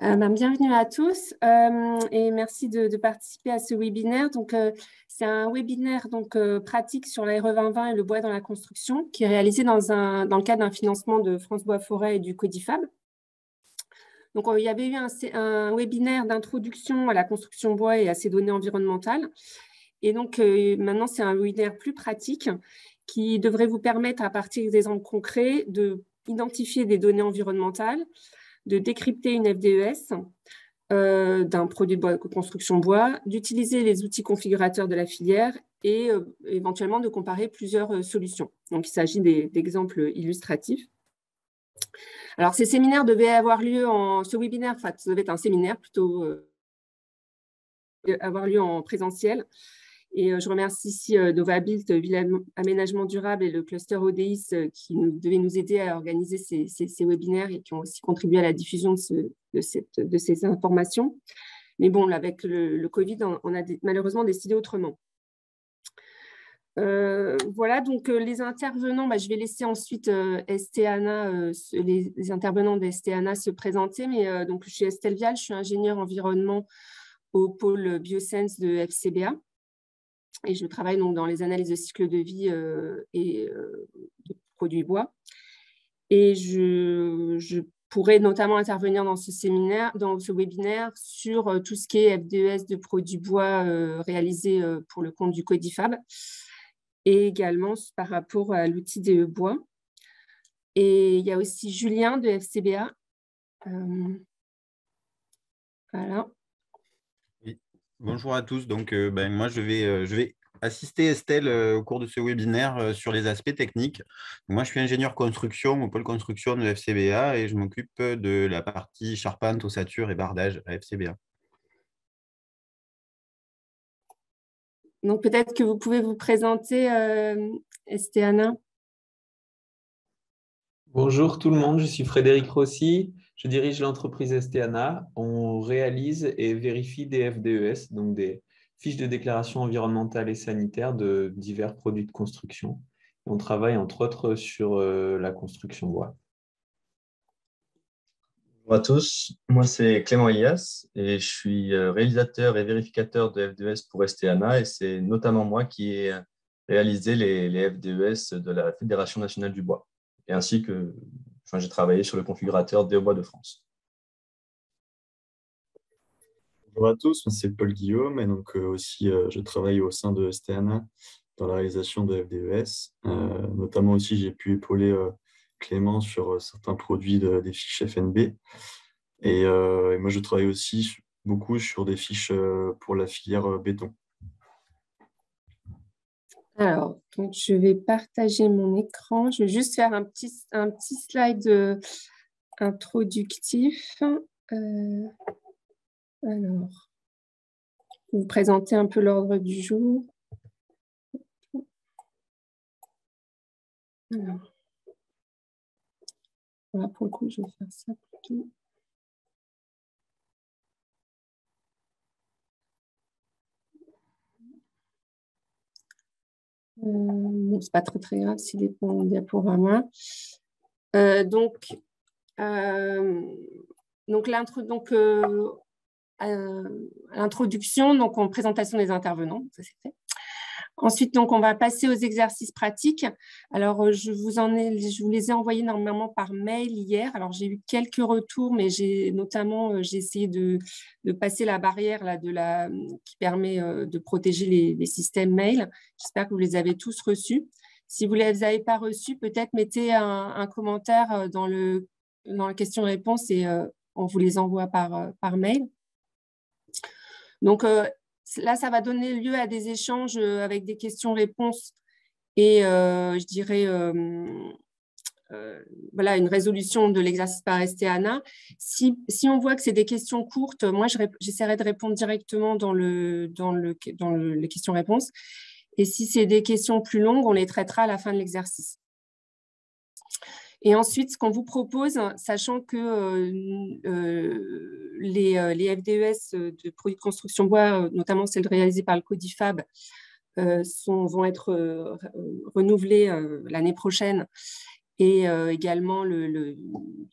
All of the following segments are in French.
Bienvenue à tous et merci de participer à ce webinaire. C'est un webinaire pratique sur la RE 2020 et le bois dans la construction qui est réalisé dans le cadre d'un financement de France Bois Forêt et du Codifab. Il y avait eu un webinaire d'introduction à la construction bois et à ses données environnementales. Et maintenant, c'est un webinaire plus pratique qui devrait vous permettre, à partir d'exemples concrets, d'identifier des données environnementales, de décrypter une FDES d'un produit de construction bois, d'utiliser les outils configurateurs de la filière et éventuellement de comparer plusieurs solutions. Donc, il s'agit d'exemples illustratifs. Alors, ces séminaires devaient avoir lieu ce webinaire, enfin, ça devait être un séminaire plutôt, avoir lieu en présentiel. Et je remercie ici Novabuild, Ville Aménagement Durable et le cluster ODIS qui devaient nous aider à organiser ces webinaires et qui ont aussi contribué à la diffusion de ces informations. Mais bon, avec le Covid, on a malheureusement décidé autrement. Voilà, donc les intervenants, je vais laisser ensuite STANA, les intervenants de STANA se présenter. Mais donc, je suis Estelle Vial, je suis ingénieure environnement au pôle Biosense de FCBA. Et je travaille donc dans les analyses de cycle de vie et de produits bois. Et je pourrais notamment intervenir dans ce webinaire sur tout ce qui est FDES de produits bois réalisés pour le compte du Codifab et également par rapport à l'outil DE bois. Et il y a aussi Julien de FCBA. Voilà. Oui. Bonjour à tous. Donc, moi, je vais assister Estelle au cours de ce webinaire sur les aspects techniques. Moi, je suis ingénieur construction au pôle construction de FCBA et je m'occupe de la partie charpente, ossature et bardage à FCBA. Donc, peut-être que vous pouvez vous présenter, STANA. Bonjour tout le monde, je suis Frédéric Rossi, je dirige l'entreprise STANA. On réalise et vérifie des FDES, donc des fiches de déclaration environnementale et sanitaire de divers produits de construction. On travaille entre autres sur la construction bois. Bonjour à tous, moi c'est Clément Elias et je suis réalisateur et vérificateur de FDES pour STANA et c'est notamment moi qui ai réalisé les FDES de la Fédération nationale du bois et ainsi que j'ai travaillé sur le configurateur DE Bois de France. Bonjour à tous, c'est Paul Guillaume et donc aussi je travaille au sein de STANA dans la réalisation de FDES. Notamment aussi j'ai pu épauler Clément sur certains produits des fiches FNB. Et moi, je travaille aussi beaucoup sur des fiches pour la filière béton. Alors, donc, je vais partager mon écran. Je vais juste faire un petit slide introductif. Alors, vous présenter un peu l'ordre du jour. Alors, voilà, pour le coup, je vais faire ça plutôt. Bon, c'est pas très grave s'il est pour un diaporama. L'introduction, donc en présentation des intervenants, ça c'est fait. Ensuite, donc, on va passer aux exercices pratiques. Alors, je vous les ai envoyés normalement par mail hier. Alors, j'ai eu quelques retours, mais j'ai essayé de passer la barrière là, qui permet de protéger les systèmes mail. J'espère que vous les avez tous reçus. Si vous ne les avez pas reçus, peut-être mettez un commentaire dans la question-réponse et on vous les envoie par mail. Donc, là, ça va donner lieu à des échanges avec des questions-réponses et je dirais voilà, une résolution de l'exercice par STANA. Si on voit que c'est des questions courtes, moi, j'essaierai de répondre directement dans les questions-réponses. Et si c'est des questions plus longues, on les traitera à la fin de l'exercice. Et ensuite, ce qu'on vous propose, sachant que les FDES de produits de construction bois, notamment celles réalisées par le Codifab, vont être renouvelées l'année prochaine Et également, il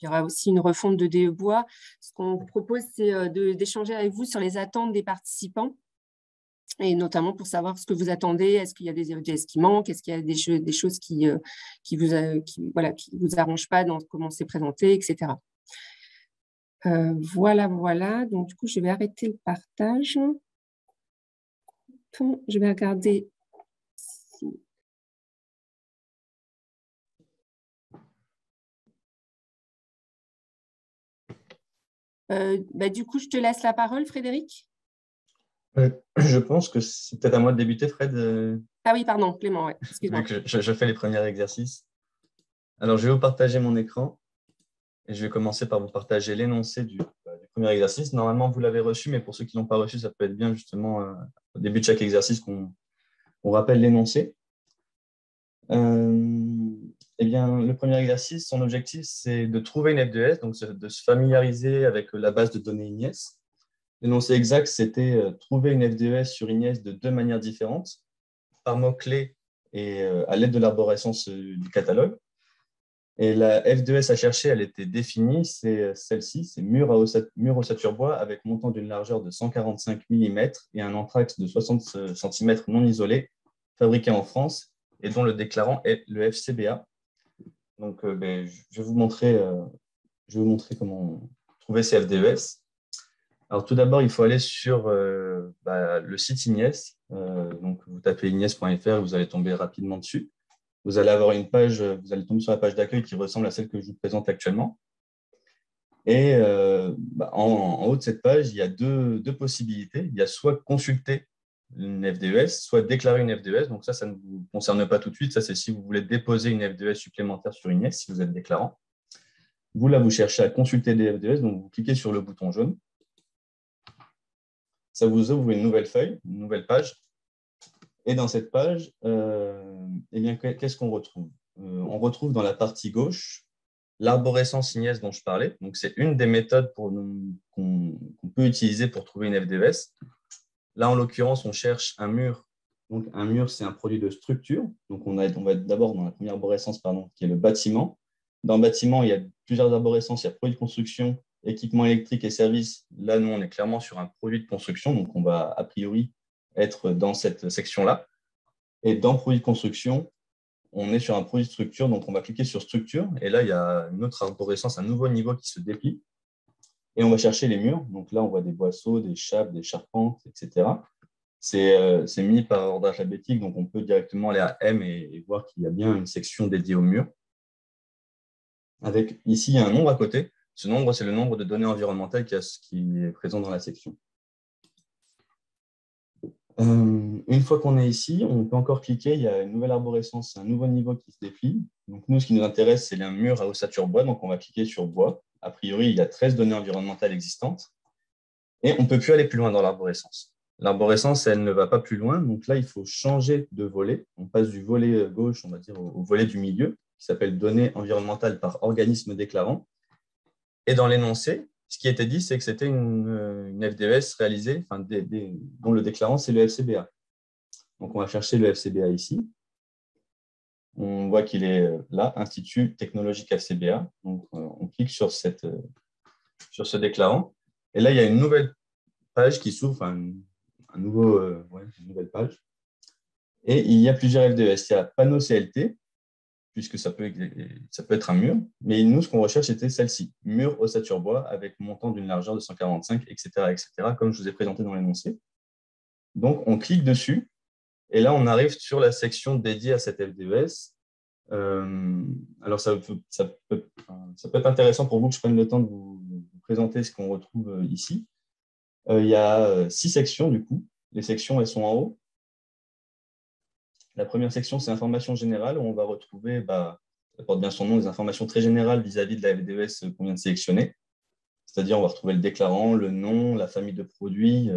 y aura aussi une refonte de DE Bois. Ce qu'on vous propose, c'est d'échanger avec vous sur les attentes des participants, et notamment pour savoir ce que vous attendez. Est-ce qu'il y a des ODS qui manquent? Est-ce qu'il y a des choses qui vous arrangent pas dans comment c'est présenté, etc. Voilà. Donc, du coup, je vais arrêter le partage. Je vais regarder si... du coup, je te laisse la parole, Frédéric. Je pense que c'est peut-être à moi de débuter, Fred. Ah oui, pardon, Clément, ouais. Excuse-moi. Vu que je fais les premiers exercices. Alors, je vais vous partager mon écran et je vais commencer par vous partager l'énoncé du premier exercice. Normalement, vous l'avez reçu, mais pour ceux qui ne l'ont pas reçu, ça peut être bien justement au début de chaque exercice qu'on rappelle l'énoncé. Eh bien, le premier exercice, son objectif, c'est de trouver une F2S, donc de se familiariser avec la base de données INIES. L'énoncé exact, c'était trouver une F2S sur INIES de deux manières différentes, par mots-clés et à l'aide de l'arborescence du catalogue. Et la F2S à chercher, elle était définie, c'est celle-ci, c'est mur ossature bois avec montant d'une largeur de 145 mm et un anthrax de 60 cm non isolé, fabriqué en France et dont le déclarant est le FCBA. Donc, je vais vous montrer comment trouver ces FDES. Alors, tout d'abord, il faut aller sur le site INIES. Donc, vous tapez inies.fr et vous allez tomber rapidement dessus. Vous allez avoir une page, vous allez tomber sur la page d'accueil qui ressemble à celle que je vous présente actuellement. Et en haut de cette page, il y a deux possibilités. Il y a soit consulter une FDES, soit déclarer une FDES. Donc ça ne vous concerne pas tout de suite. Ça, c'est si vous voulez déposer une FDES supplémentaire sur INIES, si vous êtes déclarant. Vous, là, vous cherchez à consulter des FDES, donc vous cliquez sur le bouton jaune. Ça vous ouvre une nouvelle feuille, une nouvelle page. Et dans cette page, eh bien, qu'est-ce qu'on retrouve? On retrouve dans la partie gauche l'arborescence INIES dont je parlais. Donc, c'est une des méthodes qu'on peut utiliser pour trouver une FDES. Là, en l'occurrence, on cherche un mur. Donc, un mur, c'est un produit de structure. Donc, on va être d'abord dans la première arborescence, qui est le bâtiment. Dans le bâtiment, il y a plusieurs arborescences. Il y a produit de construction, équipement électrique et services. Là, nous, on est clairement sur un produit de construction. Donc, on va a priori être dans cette section-là. Et dans produit de construction, on est sur un produit de structure. Donc, on va cliquer sur structure. Et là, il y a une autre arborescence, un nouveau niveau qui se déplie. Et on va chercher les murs. Donc là, on voit des boisseaux, des chapes, des charpentes, etc. C'est mis par ordre alphabétique, donc on peut directement aller à M et voir qu'il y a bien une section dédiée aux murs. Avec ici, il y a un nombre à côté. Ce nombre, c'est le nombre de données environnementales qui est présent dans la section. Une fois qu'on est ici, on peut encore cliquer. Il y a une nouvelle arborescence, un nouveau niveau qui se déplie. Donc nous, ce qui nous intéresse, c'est un mur à ossature bois. Donc on va cliquer sur bois. A priori, il y a 13 données environnementales existantes. Et on ne peut plus aller plus loin dans l'arborescence. L'arborescence, elle ne va pas plus loin. Donc là, il faut changer de volet. On passe du volet gauche, on va dire, au volet du milieu, qui s'appelle données environnementales par organisme déclarant. Et dans l'énoncé, ce qui était dit, c'est que c'était une FDES réalisée, dont le déclarant, c'est le FCBA. Donc, on va chercher le FCBA ici. On voit qu'il est là, Institut technologique FCBA. Donc, on clique sur ce déclarant. Et là, il y a une nouvelle page qui s'ouvre, une nouvelle page. Et il y a plusieurs FDES. Il y a panneau CLT, puisque ça peut être un mur. Mais nous, ce qu'on recherche, c'était celle-ci, mur ossature bois avec montant d'une largeur de 145, etc., comme je vous ai présenté dans l'énoncé. Donc, on clique dessus. Et là, on arrive sur la section dédiée à cette FDES. Alors, ça peut être intéressant pour vous que je prenne le temps de vous présenter ce qu'on retrouve ici. Il y a 6 sections, du coup. Les sections, elles sont en haut. La première section, c'est information générale, où on va retrouver, ça porte bien son nom, des informations très générales vis-à-vis de la FDES qu'on vient de sélectionner. C'est-à-dire, on va retrouver le déclarant, le nom, la famille de produits,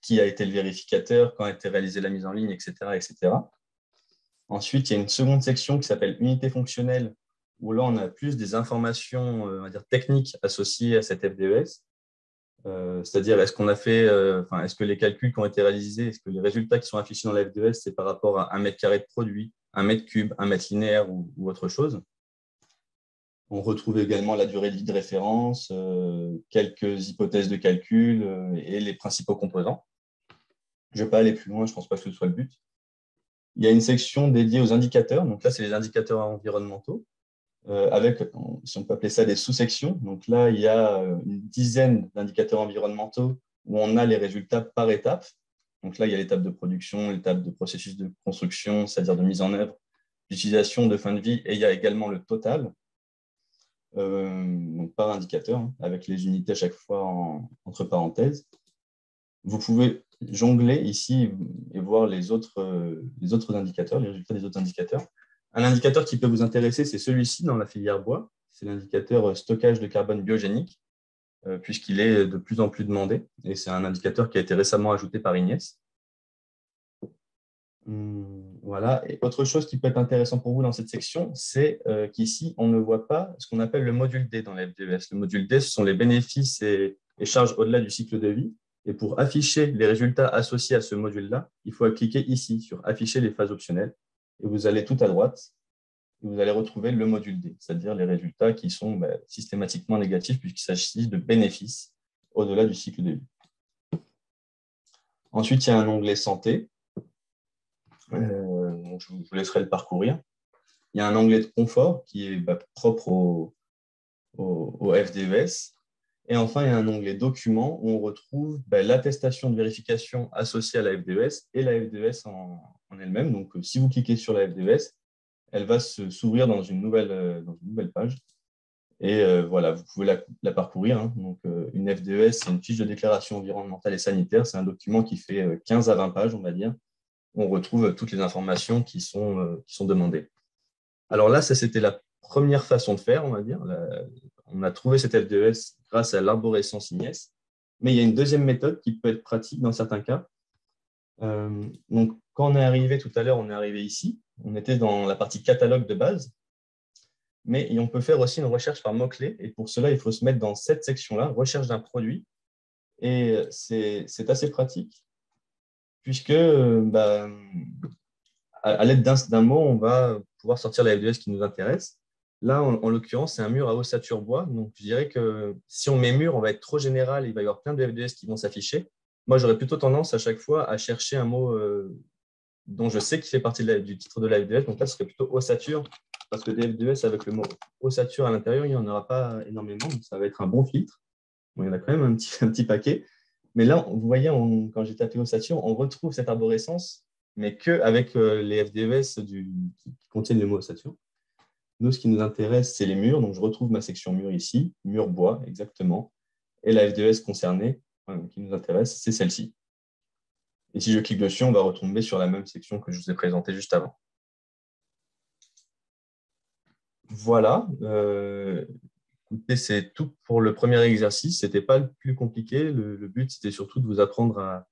qui a été le vérificateur, quand a été réalisée la mise en ligne, etc., etc. Ensuite, il y a une seconde section qui s'appelle unité fonctionnelle, où là, on a plus des informations on va dire, techniques associées à cette FDES. C'est-à-dire, est-ce que les calculs qui ont été réalisés, est-ce que les résultats qui sont affichés dans la FDES, c'est par rapport à 1 mètre carré de produit, 1 mètre cube, 1 mètre linéaire ou autre chose. On retrouve également la durée de vie de référence, quelques hypothèses de calcul et les principaux composants. Je ne vais pas aller plus loin, je ne pense pas que ce soit le but. Il y a une section dédiée aux indicateurs. Donc là, c'est les indicateurs environnementaux, avec, si on peut appeler ça, des sous-sections. Donc là, il y a une dizaine d'indicateurs environnementaux où on a les résultats par étape. Donc là, il y a l'étape de production, l'étape de processus de construction, c'est-à-dire de mise en œuvre, d'utilisation, de fin de vie, et il y a également le total, donc par indicateur, avec les unités à chaque fois entre parenthèses. Vous pouvez jongler ici et voir les autres indicateurs, les résultats des autres indicateurs. Un indicateur qui peut vous intéresser, c'est celui-ci dans la filière bois. C'est l'indicateur stockage de carbone biogénique, puisqu'il est de plus en plus demandé. Et c'est un indicateur qui a été récemment ajouté par Ignace. Voilà. Et autre chose qui peut être intéressant pour vous dans cette section, c'est qu'ici, on ne voit pas ce qu'on appelle le module D dans la FDES. Le module D, ce sont les bénéfices et charges au-delà du cycle de vie. Et pour afficher les résultats associés à ce module-là, il faut cliquer ici sur « Afficher les phases optionnelles ». Et vous allez tout à droite, et vous allez retrouver le module D, c'est-à-dire les résultats qui sont systématiquement négatifs puisqu'il s'agit de bénéfices au-delà du cycle de vie. Ensuite, il y a un onglet « Santé ». Donc je vous laisserai le parcourir. Il y a un onglet de confort qui est propre au FDES. Et enfin, il y a un onglet documents où on retrouve l'attestation de vérification associée à la FDES et la FDES en elle-même. Donc, si vous cliquez sur la FDES, elle va s'ouvrir dans une nouvelle page. Et voilà, vous pouvez la parcourir. Donc, une FDES, c'est une fiche de déclaration environnementale et sanitaire. C'est un document qui fait 15 à 20 pages, on va dire. On retrouve toutes les informations qui sont demandées. Alors là, ça, c'était la première façon de faire, on va dire. On a trouvé cette FDES grâce à l'arborescence Ignace. Mais il y a une deuxième méthode qui peut être pratique dans certains cas. Donc, quand on est arrivé tout à l'heure, on est arrivé ici. On était dans la partie catalogue de base. Mais on peut faire aussi une recherche par mots-clés. Et pour cela, il faut se mettre dans cette section-là, recherche d'un produit. Et c'est assez pratique, puisque à l'aide d'un mot, on va pouvoir sortir la FDES qui nous intéresse. Là, en l'occurrence, c'est un mur à ossature bois. Donc, je dirais que si on met mur, on va être trop général. Il va y avoir plein de FDES qui vont s'afficher. Moi, j'aurais plutôt tendance à chaque fois à chercher un mot dont je sais qu'il fait partie du titre de la FDES. Donc là, ce serait plutôt ossature, parce que des FDES avec le mot ossature à l'intérieur, il n'y en aura pas énormément. Donc, ça va être un bon filtre. Bon, il y en a quand même un petit paquet. Mais là, vous voyez, quand j'ai tapé ossature, on retrouve cette arborescence, mais qu'avec les FDES qui contiennent le mot ossature. Nous, ce qui nous intéresse, c'est les murs. Donc, je retrouve ma section mur ici, mur bois, exactement. Et la FDES concernée, qui nous intéresse, c'est celle-ci. Et si je clique dessus, on va retomber sur la même section que je vous ai présentée juste avant. Voilà. Écoutez, c'est tout pour le premier exercice. Ce n'était pas le plus compliqué. Le but, c'était surtout de vous apprendre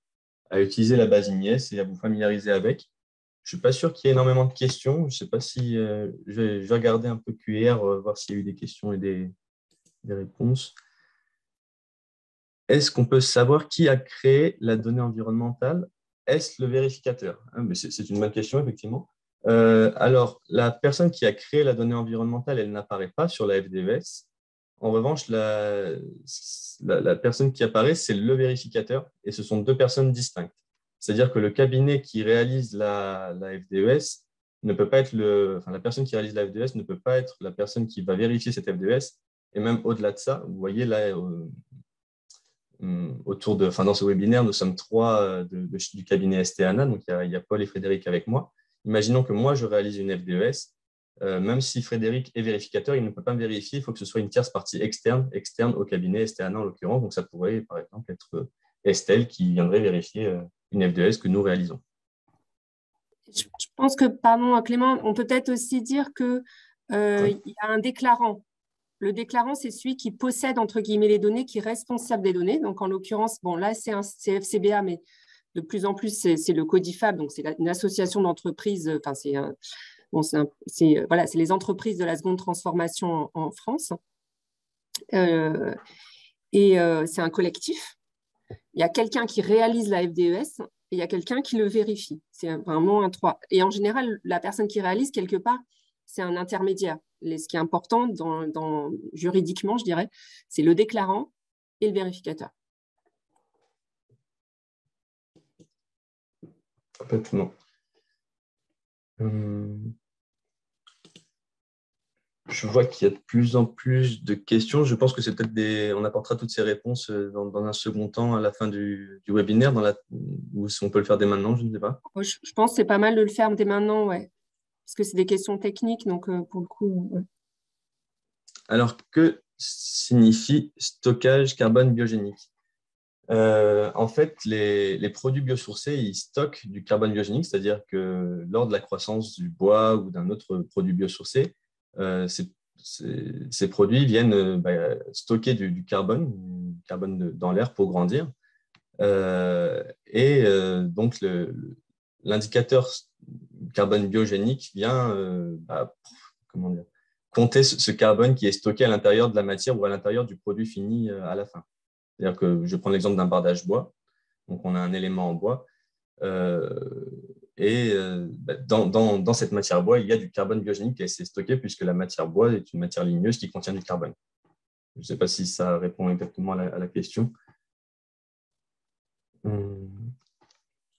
à utiliser la base Ignace et à vous familiariser avec. Je ne suis pas sûr qu'il y ait énormément de questions. Je ne sais pas si je vais regarder un peu QR, voir s'il y a eu des questions et des réponses. Est-ce qu'on peut savoir qui a créé la donnée environnementale? Est-ce le vérificateur? C'est une bonne question, effectivement. Alors, la personne qui a créé la donnée environnementale, elle n'apparaît pas sur la FDES. En revanche, la personne qui apparaît, c'est le vérificateur, et ce sont deux personnes distinctes. C'est-à-dire que le cabinet qui réalise la FDES ne peut pas être la personne qui réalise la FDES ne peut pas être la personne qui va vérifier cette FDES. Et même au-delà de ça, vous voyez là, dans ce webinaire, nous sommes 3 du cabinet STANA, donc il y a Paul et Frédéric avec moi. Imaginons que moi, je réalise une FDES. Même si Frédéric est vérificateur, il ne peut pas me vérifier. Il faut que ce soit une tierce partie externe au cabinet STANA en l'occurrence. Donc, ça pourrait, par exemple, être Estelle qui viendrait vérifier une FDES que nous réalisons. Je pense que, pardon Clément, on peut peut-être aussi dire qu'il y a un déclarant. Le déclarant, c'est celui qui possède, entre guillemets, les données, qui est responsable des données. Donc, en l'occurrence, bon, là, c'est FCBA, mais de plus en plus, c'est le Codifab. Donc, c'est une association d'entreprises. Enfin, c'est les entreprises de la seconde transformation en France. C'est un collectif. Il y a quelqu'un qui réalise la FDES et il y a quelqu'un qui le vérifie. C'est vraiment un 3. Et en général, la personne qui réalise, quelque part, c'est un intermédiaire. Ce qui est important juridiquement, je dirais, c'est le déclarant et le vérificateur. Complètement. Je vois qu'il y a de plus en plus de questions. Je pense que c'est peut-être on apportera toutes ces réponses dans un second temps à la fin du webinaire, ou si on peut le faire dès maintenant, je ne sais pas. Je pense que c'est pas mal de le faire dès maintenant, ouais. Parce que c'est des questions techniques, donc pour le coup. Ouais. Alors, que signifie stockage carbone biogénique? En fait, les produits biosourcés, ils stockent du carbone biogénique, c'est-à-dire que lors de la croissance du bois ou d'un autre produit biosourcé, ces produits viennent stocker du carbone dans l'air pour grandir. Donc, l'indicateur carbone biogénique vient compter ce carbone qui est stocké à l'intérieur de la matière ou à l'intérieur du produit fini à la fin. C'est-à-dire que je prends l'exemple d'un bardage bois. Donc, on a un élément en bois. Dans cette matière bois, il y a du carbone biogénique qui est stocké puisque la matière bois est une matière ligneuse qui contient du carbone. Je ne sais pas si ça répond exactement à la question.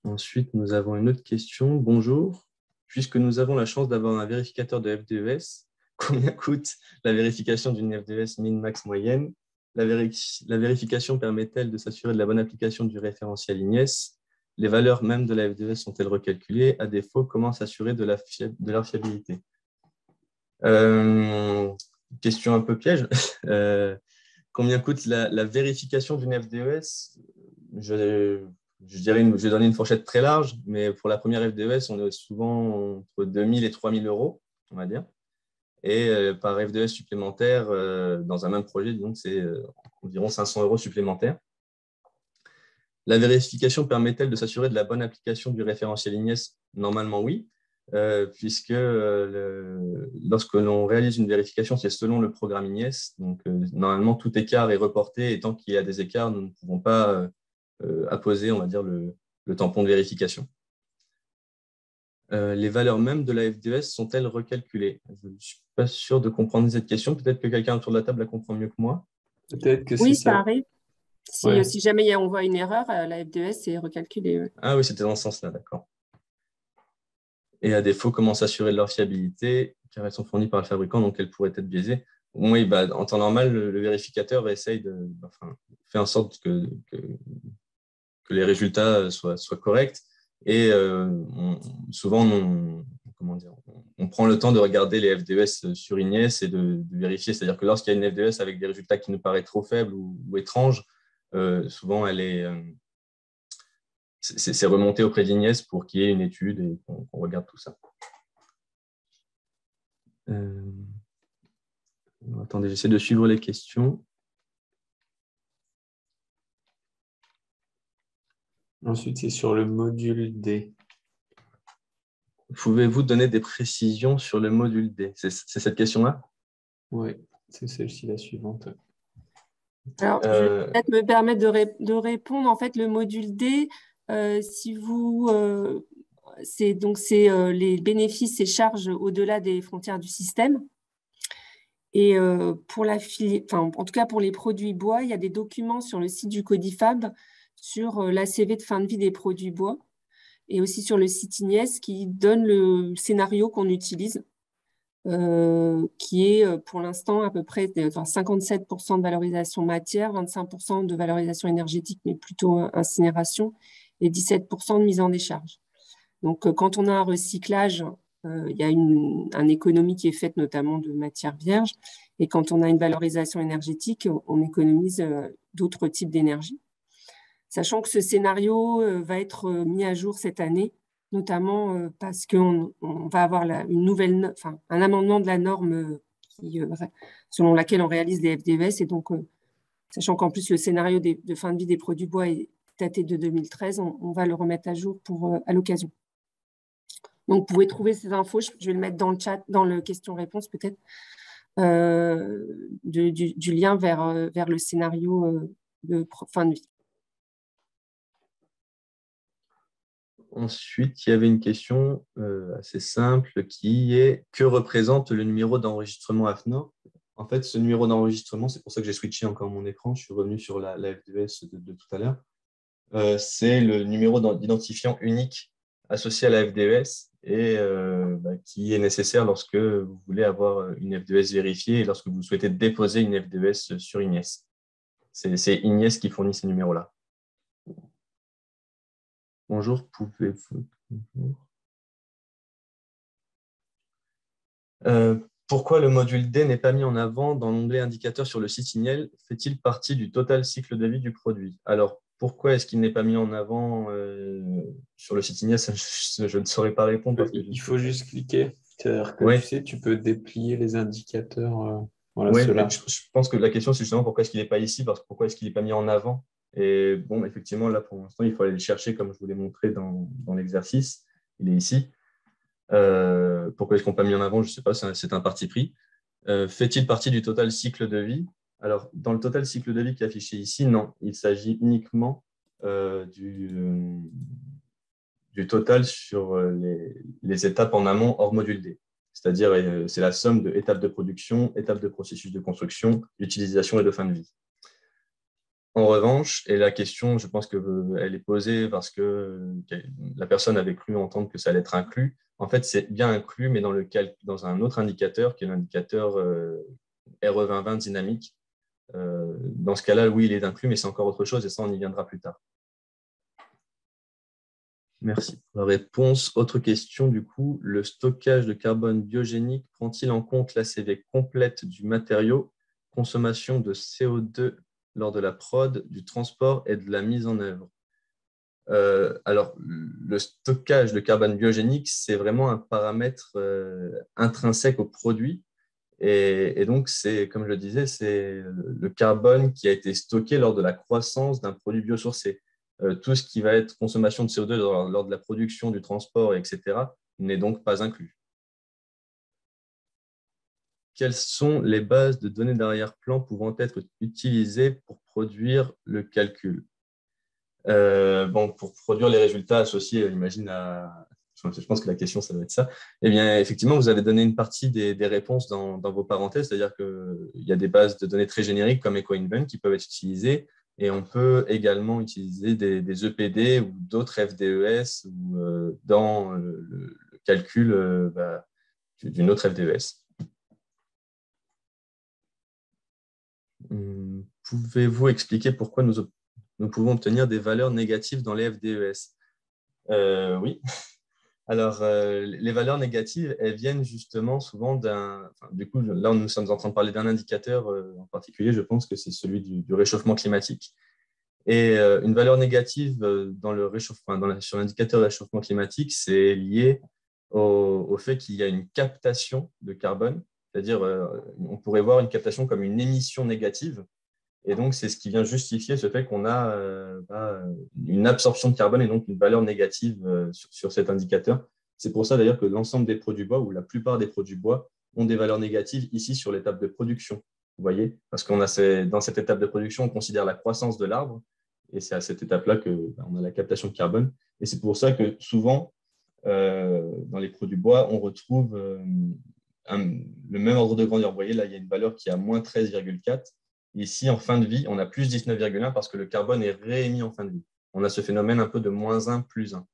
Ensuite, nous avons une autre question. Bonjour. Puisque nous avons la chance d'avoir un vérificateur de FDES, combien coûte la vérification d'une FDES min-max moyenne? La vérification permet-elle de s'assurer de la bonne application du référentiel IGNES? Les valeurs même de la FDES sont-elles recalculées? À défaut, comment s'assurer de leur fiabilité? Question un peu piège. Combien coûte la vérification d'une FDES? Je vais donner une fourchette très large, mais pour la première FDES, on est souvent entre 2 000 et 3 000 euros, on va dire. Et par FDES supplémentaire, dans un même projet, donc c'est environ 500 euros supplémentaires. La vérification permet-elle de s'assurer de la bonne application du référentiel IGNES? Normalement, oui, puisque lorsque l'on réalise une vérification, c'est selon le programme IGNES. Donc, normalement, tout écart est reporté et tant qu'il y a des écarts, nous ne pouvons pas apposer, on va dire, le tampon de vérification. Les valeurs mêmes de la FDES sont-elles recalculées? Je ne suis pas sûr de comprendre cette question. Peut-être que quelqu'un autour de la table la comprend mieux que moi. Peut-être que oui, c'est ça. Arrive. Si jamais on voit une erreur, la FDES est recalculée. Ouais. Ah oui, c'était dans ce sens-là, d'accord. Et à défaut, comment s'assurer de leur fiabilité, car elles sont fournies par le fabricant, donc elles pourraient être biaisées. Oui, en temps normal, le vérificateur essaye fait en sorte que les résultats soient corrects. Et souvent, on prend le temps de regarder les FDES sur IGNES et de vérifier. C'est-à-dire que lorsqu'il y a une FDES avec des résultats qui nous paraissent trop faibles ou étranges, souvent, c'est remonté auprès de l'IGNES pour qu'il y ait une étude et qu'on regarde tout ça. Attendez, j'essaie de suivre les questions. Ensuite, c'est sur le module D. Pouvez-vous donner des précisions sur le module D? C'est cette question-là? Oui, c'est celle-ci la suivante. Alors, je vais peut-être me permettre de répondre. En fait, le module D, si vous... les bénéfices et charges au-delà des frontières du système. Et en tout cas, pour les produits bois, il y a des documents sur le site du Codifab sur l'ACV de fin de vie des produits bois et aussi sur le site IGNES qui donne le scénario qu'on utilise, qui est pour l'instant à peu près 57% de valorisation matière, 25% de valorisation énergétique, mais plutôt incinération, et 17% de mise en décharge. Donc, quand on a un recyclage, il y a une économie qui est faite notamment de matières vierges. Et quand on a une valorisation énergétique, on économise d'autres types d'énergie. Sachant que ce scénario va être mis à jour cette année, notamment parce qu'on va avoir un amendement de la norme selon laquelle on réalise les FDES. Et donc, sachant qu'en plus, le scénario de fin de vie des produits bois est daté de 2013, on va le remettre à jour à l'occasion. Donc, vous pouvez trouver ces infos. Je vais le mettre dans le chat, dans le question-réponse peut-être, du lien vers le scénario de fin de vie. Ensuite, il y avait une question assez simple qui est: que représente le numéro d'enregistrement AFNOR? En fait, ce numéro d'enregistrement, c'est pour ça que j'ai switché encore mon écran, je suis revenu sur la F2S de tout à l'heure. C'est le numéro d'identifiant unique associé à la FDES et qui est nécessaire lorsque vous voulez avoir une FDES vérifiée et lorsque vous souhaitez déposer une FDES sur Ignies. C'est Ignies qui fournit ces numéros-là. Bonjour, pouvez-vous... pourquoi le module D n'est pas mis en avant dans l'onglet indicateur sur le site Ignel? Fait-il partie du total cycle de vie du produit? Alors, pourquoi est-ce qu'il n'est pas mis en avant sur le site Ignel? Je ne saurais pas répondre. Parce que Il faut juste cliquer. C'est-à-dire que ouais. tu sais, tu peux déplier les indicateurs. Voilà, Oui, ceux-là. je pense que la question, c'est justement pourquoi est-ce qu'il n'est pas ici, parce que pourquoi est-ce qu'il n'est pas mis en avant. Et bon, effectivement, là, pour l'instant, il faut aller le chercher, comme je vous l'ai montré dans l'exercice. Il est ici. Pourquoi est-ce qu'on n'a pas mis en avant? Je ne sais pas, c'est un parti pris. Fait-il partie du total cycle de vie? Alors, dans le total cycle de vie qui est affiché ici, non. Il s'agit uniquement du total sur les étapes en amont hors module D. C'est-à-dire, c'est la somme de étapes de production, étapes de processus de construction, d'utilisation et de fin de vie. En revanche, et la question, je pense qu'elle est posée parce que la personne avait cru entendre que ça allait être inclus. En fait, c'est bien inclus, mais dans un autre indicateur, qui est l'indicateur RE2020 dynamique. Dans ce cas-là, oui, il est inclus, mais c'est encore autre chose, et ça, on y viendra plus tard. Merci pour la réponse. Autre question, du coup, le stockage de carbone biogénique prend-il en compte la CV complète du matériau, consommation de CO2 lors de la prod, du transport et de la mise en œuvre? Alors, le stockage de carbone biogénique, c'est vraiment un paramètre intrinsèque au produit. Et donc, comme je le disais, c'est le carbone qui a été stocké lors de la croissance d'un produit biosourcé. Tout ce qui va être consommation de CO2 lors de la production, du transport, etc., n'est donc pas inclus. Quelles sont les bases de données d'arrière-plan pouvant être utilisées pour produire le calcul? Pour produire les résultats associés, imagine je pense que la question, ça doit être ça. Eh bien, effectivement, vous avez donné une partie des réponses dans vos parenthèses, c'est-à-dire qu'il y a des bases de données très génériques comme EcoInvent qui peuvent être utilisées, et on peut également utiliser des EPD ou d'autres FDES dans le calcul d'une autre FDES. Pouvez-vous expliquer pourquoi nous pouvons obtenir des valeurs négatives dans les FDES? Oui. Alors, les valeurs négatives, elles viennent justement souvent du coup, là, nous sommes en train de parler d'un indicateur en particulier, je pense que c'est celui du réchauffement climatique. Et une valeur négative sur l'indicateur de réchauffement climatique, c'est lié au fait qu'il y a une captation de carbone, c'est-à-dire on pourrait voir une captation comme une émission négative. Et donc, c'est ce qui vient justifier ce fait qu'on a une absorption de carbone et donc une valeur négative sur cet indicateur. C'est pour ça d'ailleurs que l'ensemble des produits bois, ou la plupart des produits bois, ont des valeurs négatives ici sur l'étape de production. Vous voyez? Parce qu'on a dans cette étape de production, on considère la croissance de l'arbre. Et c'est à cette étape-là qu'on a la captation de carbone. Et c'est pour ça que souvent, dans les produits bois, on retrouve le même ordre de grandeur. Vous voyez, là, il y a une valeur qui est à moins 13,4. Ici, en fin de vie, on a plus 19,1 parce que le carbone est réémis en fin de vie. On a ce phénomène un peu de moins 1, plus 1.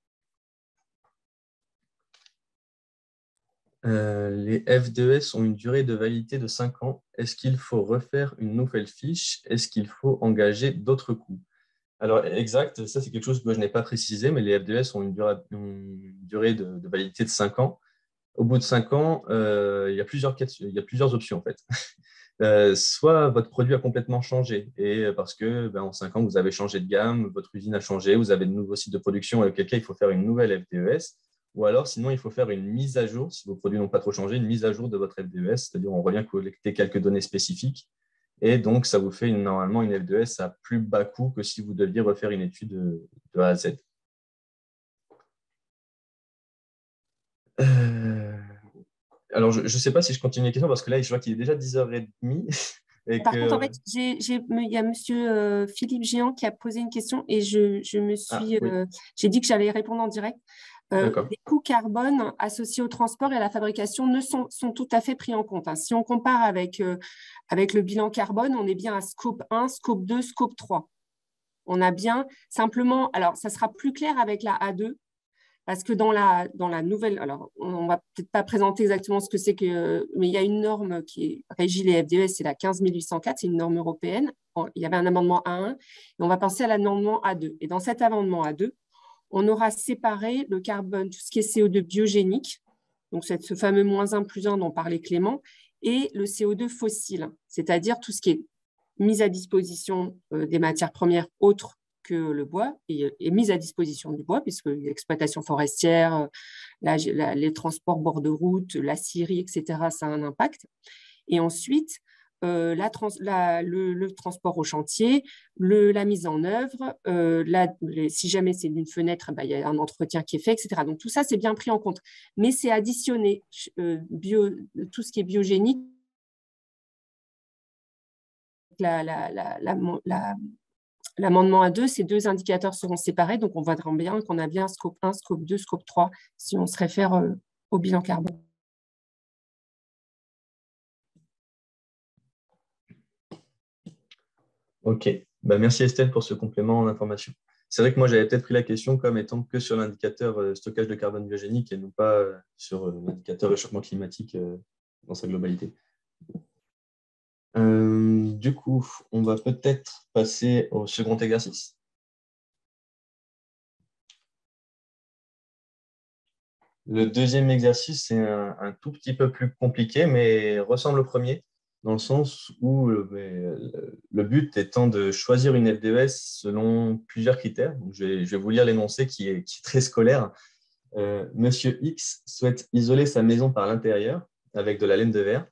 Les F2S ont une durée de validité de 5 ans. Est-ce qu'il faut refaire une nouvelle fiche? Est-ce qu'il faut engager d'autres coûts? Alors, exact, ça c'est quelque chose que je n'ai pas précisé, mais les F2S ont une durée de validité de 5 ans. Au bout de 5 ans, il y a plusieurs options en fait. Soit votre produit a complètement changé, et parce que en 5 ans, vous avez changé de gamme, votre usine a changé, vous avez de nouveaux sites de production, avec lesquels il faut faire une nouvelle FDES, ou alors sinon il faut faire une mise à jour, si vos produits n'ont pas trop changé, une mise à jour de votre FDES, c'est-à-dire on revient collecter quelques données spécifiques, et donc ça vous fait normalement une FDES à plus bas coût que si vous deviez refaire une étude de A à Z. Alors, je ne sais pas si je continue les questions parce que là, je vois qu'il est déjà 10h30. Et Par contre, en que... fait, il y a monsieur Philippe Géant qui a posé une question et je me Ah, suis, oui, j'ai dit que j'allais répondre en direct. d'accord. Les coûts carbone associés au transport et à la fabrication sont tout à fait pris en compte, hein. Si on compare avec le bilan carbone, on est bien à scope 1, scope 2, scope 3. On a bien simplement, alors ça sera plus clair avec la A2, parce que dans la nouvelle, alors on va peut-être pas présenter exactement ce que c'est que, mais il y a une norme qui régit les FDES, c'est la 15804, c'est une norme européenne. Il y avait un amendement A1 et on va passer à l'amendement A2. Et dans cet amendement A2, on aura séparé le carbone, tout ce qui est CO2 biogénique, donc ce fameux -1 plus 1 dont parlait Clément, et le CO2 fossile, c'est-à-dire tout ce qui est mise à disposition des matières premières autres que le bois est mise à disposition du bois, puisque l'exploitation forestière, les transports bord de route, la scierie, etc., ça a un impact. Et ensuite, le transport au chantier, la mise en œuvre, si jamais c'est d'une fenêtre, il y a un entretien qui est fait, etc. Donc tout ça, c'est bien pris en compte. Mais c'est additionné, tout ce qui est biogénique, l'amendement A2, ces deux indicateurs seront séparés, donc on voudra bien qu'on a bien scope 1, scope 2, scope 3, si on se réfère au bilan carbone. Ok, bah, merci Estelle pour ce complément d'information. C'est vrai que moi, j'avais peut-être pris la question comme étant que sur l'indicateur stockage de carbone biogénique et non pas sur l'indicateur réchauffement climatique dans sa globalité. Du coup, on va peut-être passer au second exercice. Le deuxième exercice, c'est un tout petit peu plus compliqué, mais ressemble au premier, dans le sens où le but étant de choisir une FDES selon plusieurs critères. Donc, je vais vous lire l'énoncé qui est très scolaire. Monsieur X souhaite isoler sa maison par l'intérieur avec de la laine de verre.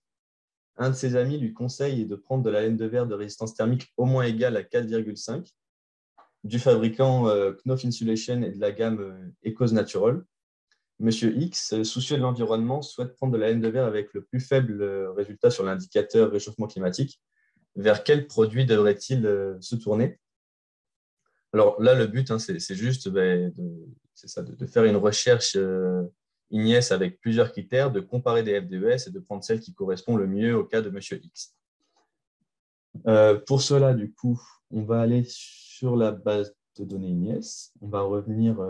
Un de ses amis lui conseille de prendre de la laine de verre de résistance thermique au moins égale à 4,5 du fabricant Knauf Insulation et de la gamme Ecos Natural. Monsieur X, soucieux de l'environnement, souhaite prendre de la laine de verre avec le plus faible résultat sur l'indicateur réchauffement climatique. Vers quel produit devrait-il se tourner? Alors là, le but, c'est juste de faire une recherche INIES avec plusieurs critères, de comparer des FDES et de prendre celle qui correspond le mieux au cas de Monsieur X. Pour cela, du coup, on va aller sur la base de données INIES. On va revenir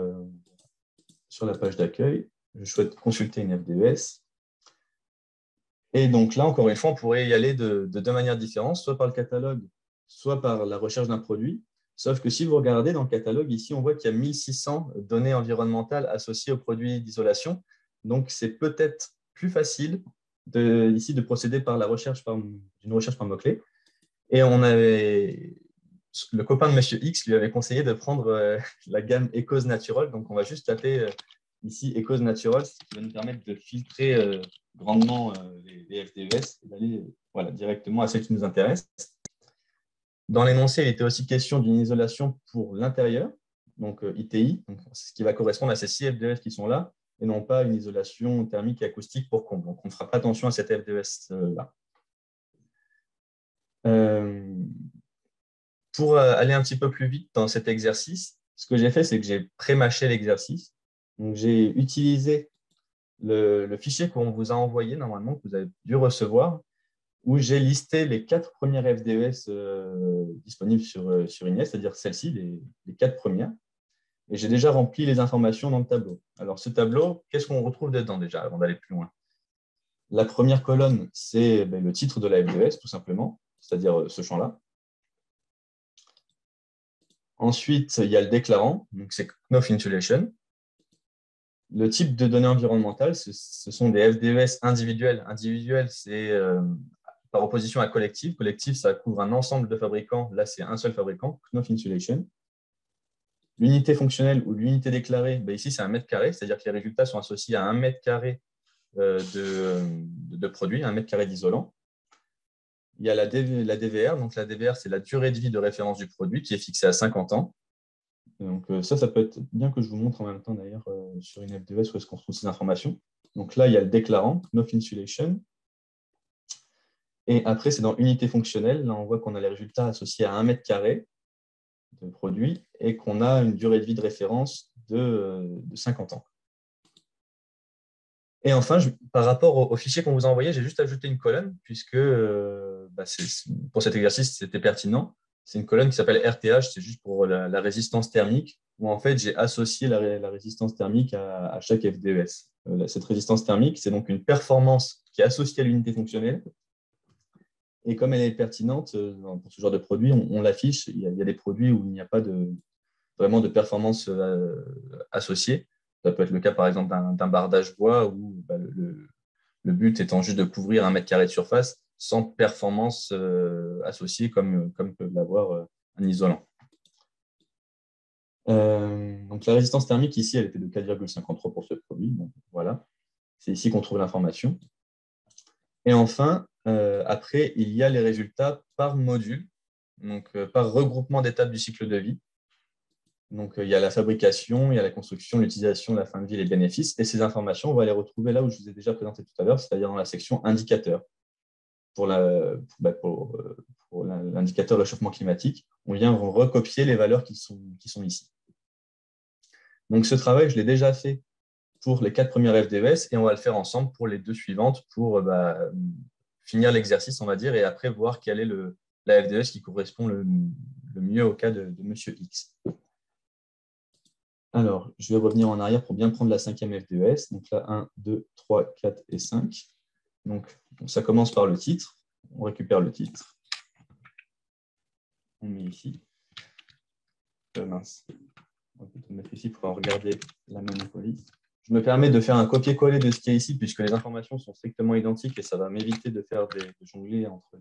sur la page d'accueil. Je souhaite consulter une FDES. Et donc là, encore une fois, on pourrait y aller de deux manières différentes, soit par le catalogue, soit par la recherche d'un produit. Sauf que si vous regardez dans le catalogue, ici, on voit qu'il y a 1600 données environnementales associées aux produits d'isolation. Donc, c'est peut-être plus facile ici de procéder par d'une recherche par mots-clés. Et le copain de Monsieur X lui avait conseillé de prendre la gamme Ecos Natural. Donc, on va juste taper ici Ecos Natural, ce qui va nous permettre de filtrer grandement les FDES et d'aller directement à celles qui nous intéressent. Dans l'énoncé, il était aussi question d'une isolation pour l'intérieur, donc ITI, donc ce qui va correspondre à ces 6 FDES qui sont là, et non pas une isolation thermique et acoustique pour comble. Donc, on ne fera pas attention à cette FDES-là. Pour aller un petit peu plus vite dans cet exercice, ce que j'ai fait, c'est que j'ai pré-mâché l'exercice. Donc, j'ai utilisé le fichier qu'on vous a envoyé normalement, que vous avez dû recevoir, où j'ai listé les 4 premières FDES disponibles sur INIES, c'est-à-dire celles-ci, les 4 premières. Et j'ai déjà rempli les informations dans le tableau. Alors, ce tableau, qu'est-ce qu'on retrouve dedans déjà, avant d'aller plus loin? La première colonne, c'est le titre de la FDES, tout simplement, c'est-à-dire ce champ-là. Ensuite, il y a le déclarant, donc c'est Knauf Insulation. Le type de données environnementales, ce sont des FDES individuels. Individuels, c'est par opposition à collectif. Collectif, ça couvre un ensemble de fabricants. Là, c'est un seul fabricant, Knauf Insulation. L'unité fonctionnelle ou l'unité déclarée, ici, c'est un mètre carré, c'est-à-dire que les résultats sont associés à 1 mètre carré de produit, 1 mètre carré d'isolant. Il y a la DVR. Donc, la DVR, c'est la durée de vie de référence du produit qui est fixée à 50 ans. Donc, ça peut être bien que je vous montre en même temps, d'ailleurs, sur une FDES où est-ce qu'on trouve ces informations. Donc là, il y a le déclarant, Knauf Insulation. Et après, c'est dans unité fonctionnelle. Là, on voit qu'on a les résultats associés à 1 mètre carré de produit et qu'on a une durée de vie de référence de 50 ans. Et enfin, par rapport au fichier qu'on vous a envoyé, j'ai juste ajouté une colonne puisque pour cet exercice, c'était pertinent. C'est une colonne qui s'appelle RTH, c'est juste pour la résistance thermique, où en fait, j'ai associé la résistance thermique à chaque FDES. Cette résistance thermique, c'est donc une performance qui est associée à l'unité fonctionnelle. Et comme elle est pertinente pour ce genre de produit, on l'affiche. Il y a des produits où il n'y a pas vraiment de performance associée. Ça peut être le cas, par exemple, d'un bardage bois où le but étant juste de couvrir 1 mètre carré de surface sans performance associée comme peut l'avoir un isolant. Donc, la résistance thermique, ici, elle était de 4,53 pour ce produit. Donc, voilà, c'est ici qu'on trouve l'information. Et enfin, après, il y a les résultats par module, donc par regroupement d'étapes du cycle de vie. Donc, il y a la fabrication, il y a la construction, l'utilisation, la fin de vie, les bénéfices. Et ces informations, on va les retrouver là où je vous ai déjà présenté tout à l'heure, c'est-à-dire dans la section indicateurs. Pour l'indicateur réchauffement climatique, on vient recopier les valeurs qui sont ici. Donc, ce travail, je l'ai déjà fait pour les 4 premières FDES et on va le faire ensemble pour les 2 suivantes pour finir l'exercice, on va dire, et après voir quelle est la FDES qui correspond le mieux au cas de Monsieur X. Alors, je vais revenir en arrière pour bien prendre la 5e FDES. Donc là, 1, 2, 3, 4 et 5. Donc, ça commence par le titre. On récupère le titre. On met ici. Mince. On va peut-être mettre ici pour regarder la même police. Je me permets de faire un copier-coller de ce qu'il y a ici, puisque les informations sont strictement identiques et ça va m'éviter de faire de jongler entre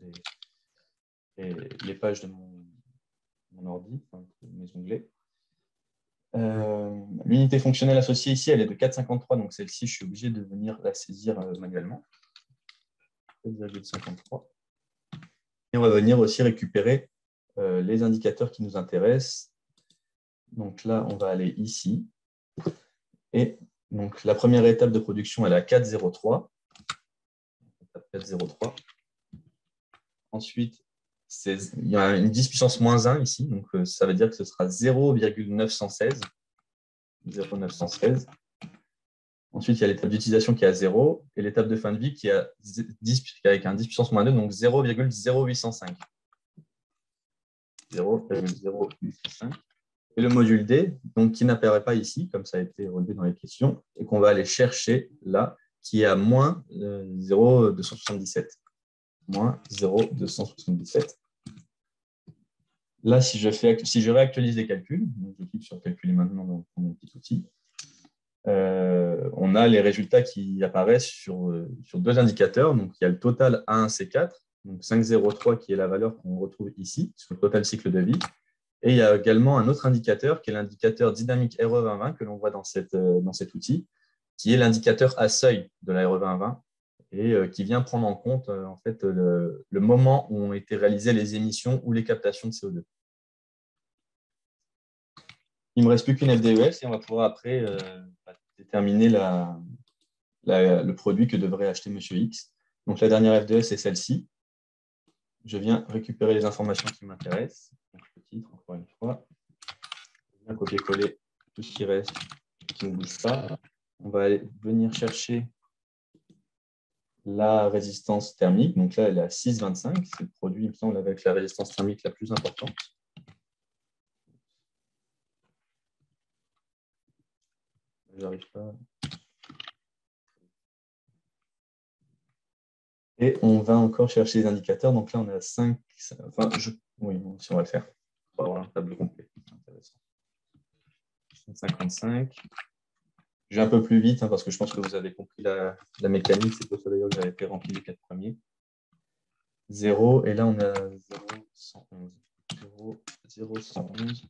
les pages de mon ordi, enfin, mes onglets. L'unité fonctionnelle associée ici, elle est de 4,53, donc celle-ci, je suis obligé de venir la saisir manuellement. 4,53. Et on va venir aussi récupérer les indicateurs qui nous intéressent. Donc là, on va aller ici. Et donc, la première étape de production, elle est à 4,03. 4,03. Ensuite, il y a une 10 puissance moins 1 ici, donc ça veut dire que ce sera 0,916. 0,916. Ensuite, il y a l'étape d'utilisation qui est à 0 et l'étape de fin de vie qui est à 10, avec un 10 puissance moins 2, donc 0,0805. 0,0805. Et le module D, donc, qui n'apparaît pas ici, comme ça a été relevé dans les questions, et qu'on va aller chercher là, qui est à moins 0,277. Moins 0,277. Là, si je réactualise les calculs, donc je clique sur calculer maintenant dans mon petit outil, on a les résultats qui apparaissent sur 2 indicateurs. Donc, il y a le total A1C4, donc 5,03 qui est la valeur qu'on retrouve ici sur le total cycle de vie. Et il y a également un autre indicateur qui est l'indicateur dynamique RE2020 que l'on voit dans cet outil, qui est l'indicateur à seuil de la RE2020 et qui vient prendre en compte en fait, le moment où ont été réalisées les émissions ou les captations de CO2. Il ne me reste plus qu'une FDES et on va pouvoir après déterminer le produit que devrait acheter Monsieur X. Donc la dernière FDES, c'est celle-ci. Je viens récupérer les informations qui m'intéressent. Donc, le titre, encore une fois. Je viens copier-coller tout ce qui reste, qui ne bouge pas. On va aller venir chercher la résistance thermique. Donc là, elle est à 6,25. C'est le produit, il me semble, avec la résistance thermique la plus importante. J'arrive pas. Et on va encore chercher les indicateurs. Donc là, on est à 5. Enfin, oui, si on va le faire. On va avoir un tableau complet. C'est intéressant. 55. Je vais un peu plus vite parce que je pense que vous avez compris la mécanique. C'est pour ça d'ailleurs que j'avais fait remplir les 4 premiers. 0. Et là, on a 0,111. 0,111.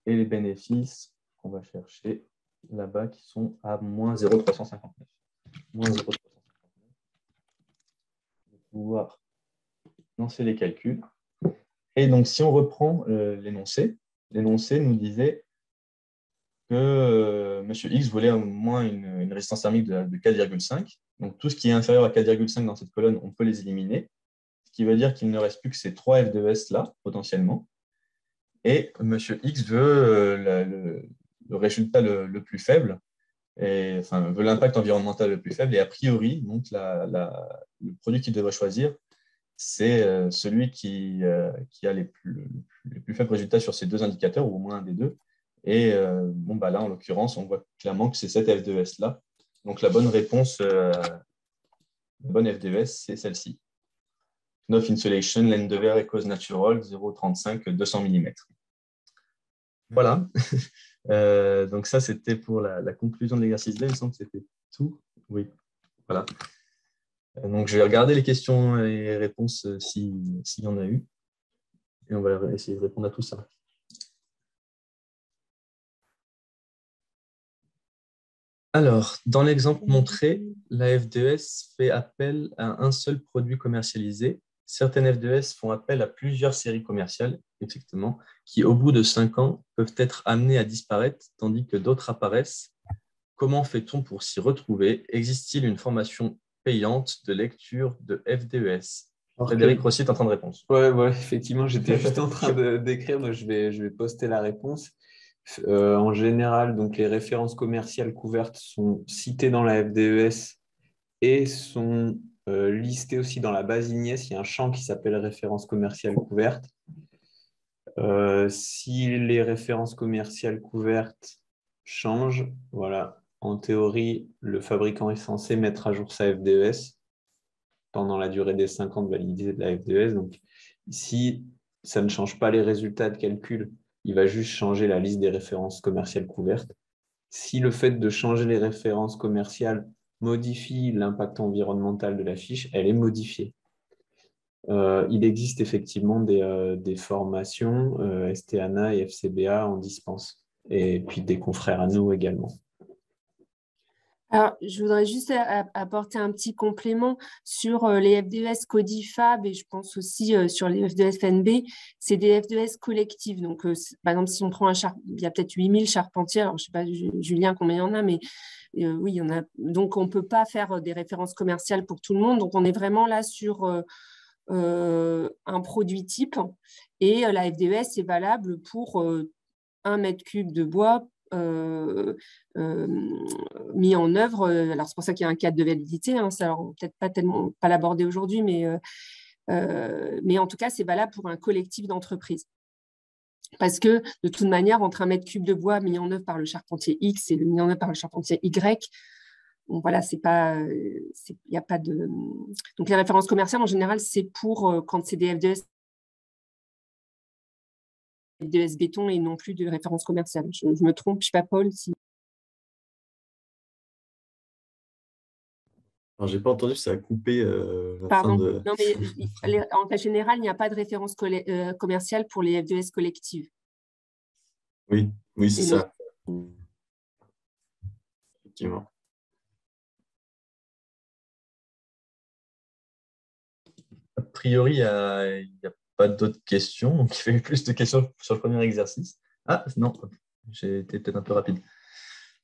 Et les bénéfices qu'on va chercher là-bas qui sont à moins 0,359. Moins 0,359. On va pouvoir lancer les calculs. Et donc, si on reprend l'énoncé nous disait que M. X voulait au moins une résistance thermique de 4,5. Donc, tout ce qui est inférieur à 4,5 dans cette colonne, on peut les éliminer, ce qui veut dire qu'il ne reste plus que ces 3 F2S-là, potentiellement. Et M. X veut le résultat le plus faible, et, enfin, veut l'impact environnemental le plus faible. Et a priori, donc, le produit qu'il devrait choisir, c'est celui qui a les plus faibles résultats sur ces 2 indicateurs, ou au moins un des deux. Et là, en l'occurrence, on voit clairement que c'est cette F2S-là. Donc, la bonne réponse, la bonne F2S, c'est celle-ci. Knof Insulation, laine de verre et cause naturelle, 0,35, 200 mm. Voilà. Donc ça, c'était pour la conclusion de l'exercice 2. Il me semble que c'était tout. Oui, voilà. Donc, je vais regarder les questions et réponses s'il y en a eu. Et on va essayer de répondre à tout ça. Alors, dans l'exemple montré, la F2S fait appel à un seul produit commercialisé. Certaines F2S font appel à plusieurs séries commerciales, effectivement, qui, au bout de 5 ans, peuvent être amenées à disparaître, tandis que d'autres apparaissent. Comment fait-on pour s'y retrouver? Existe-t-il une formation payante de lecture de F2S? Frédéric Rossi est en train de répondre. Ouais, effectivement, j'étais juste en train d'écrire, donc je vais poster la réponse. En général, donc les références commerciales couvertes sont citées dans la FDES et sont listées aussi dans la base INIES. Il y a un champ qui s'appelle références commerciales couvertes. Si les références commerciales couvertes changent, voilà, en théorie, le fabricant est censé mettre à jour sa FDES pendant la durée des 5 ans de validité de la FDES. Donc, si ça ne change pas les résultats de calcul, il va juste changer la liste des références commerciales couvertes. Si le fait de changer les références commerciales modifie l'impact environnemental de la fiche, elle est modifiée. Il existe effectivement des formations STANA et FCBA en dispense, et puis des confrères à nous également. Alors, je voudrais juste apporter un petit complément sur les FDES Codifab et je pense aussi sur les FDES FNB. C'est des FDES collectifs. Donc, par exemple, si on prend il y a peut-être 8000 charpentiers. Alors, je ne sais pas, Julien, combien il y en a, mais oui, il y en a. Donc, on ne peut pas faire des références commerciales pour tout le monde. Donc, on est vraiment là sur un produit type. Et la FDES est valable pour 1 mètre cube de bois mis en œuvre. Alors, c'est pour ça qu'il y a un cadre de validité. Hein, ça, on peut-être pas l'aborder aujourd'hui, mais en tout cas, c'est valable pour un collectif d'entreprises. Parce que, de toute manière, entre 1 mètre cube de bois mis en œuvre par le charpentier X et mis en œuvre par le charpentier Y, bon, voilà, c'est pas, il n'y a pas de… Donc, les références commerciales, en général, c'est pour quand c'est des FDES béton et non plus de référence commerciale. Je me trompe, je ne sais pas, Paul, si… Alors, j'ai pas entendu, ça a coupé la Pardon. fin de… Non, mais en général, il n'y a pas de référence commerciale pour les FDES collectives. Oui, c'est ça. Effectivement. A priori, il n'y a pas d'autres questions. Donc, il y avait plus de questions sur le premier exercice. Ah, non, j'ai été peut-être un peu rapide.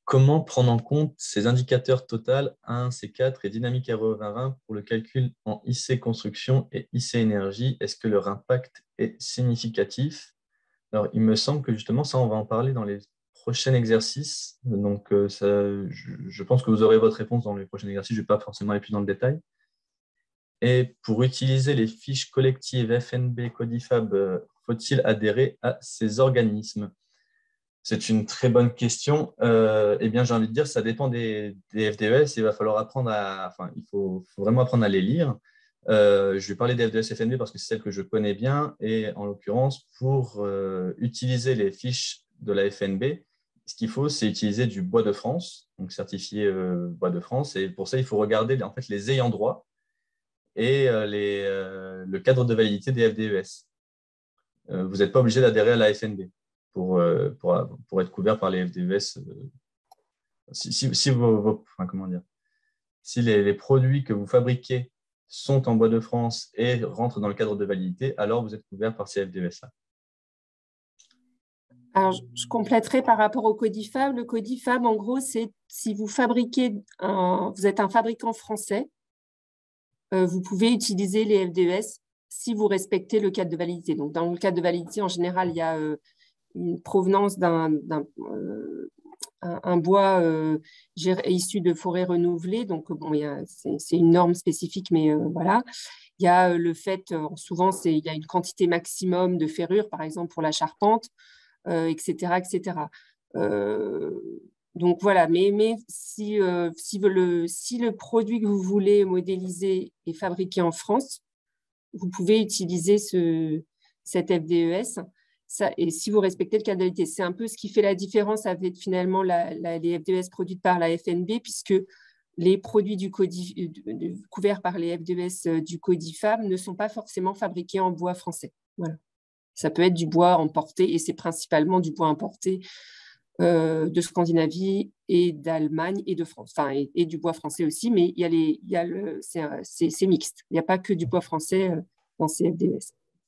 Comment prendre en compte ces indicateurs total A1, C4 et dynamique RE2020 pour le calcul en IC construction et IC énergie? Est-ce que leur impact est significatif? Alors, il me semble que justement, ça, on va en parler dans les prochains exercices. Donc, je pense que vous aurez votre réponse dans les prochains exercices. Je ne vais pas forcément aller plus dans le détail. Et pour utiliser les fiches collectives FNB Codifab, faut-il adhérer à ces organismes? C'est une très bonne question. Eh bien, j'ai envie de dire, ça dépend des FDES. Il va falloir apprendre il faut vraiment apprendre à les lire. Je vais parler des FDES FNB parce que c'est celle que je connais bien. Et en l'occurrence, pour utiliser les fiches de la FNB, ce qu'il faut, c'est utiliser du bois de France, donc certifié bois de France. Et pour ça, il faut regarder en fait les ayants droit et le cadre de validité des FDES. Vous n'êtes pas obligé d'adhérer à la FNB pour être couvert par les FDES. Si les produits que vous fabriquez sont en bois de France et rentrent dans le cadre de validité, alors vous êtes couvert par ces FDES-là. Alors, je compléterai par rapport au Codifab. Le Codifab, en gros, c'est si vous vous êtes un fabricant français, vous pouvez utiliser les FDES si vous respectez le cadre de validité. Donc, dans le cadre de validité, en général, il y a une provenance d'un bois issu de forêts renouvelées. Donc, bon, c'est une norme spécifique, mais voilà. Il y a le fait, souvent, il y a une quantité maximum de ferrure, par exemple, pour la charpente, etc., etc. Donc voilà, mais si le produit que vous voulez modéliser est fabriqué en France, vous pouvez utiliser cet FDES. Et si vous respectez le cadre de validité, c'est un peu ce qui fait la différence avec finalement les FDES produites par la FNB, puisque les produits couverts par les FDES du Codifab ne sont pas forcément fabriqués en bois français. Voilà. Ça peut être du bois importé, et c'est principalement du bois importé de Scandinavie et d'Allemagne et de France, enfin, et du bois français aussi, mais c'est mixte. Il n'y a pas que du bois français dans ces FDES.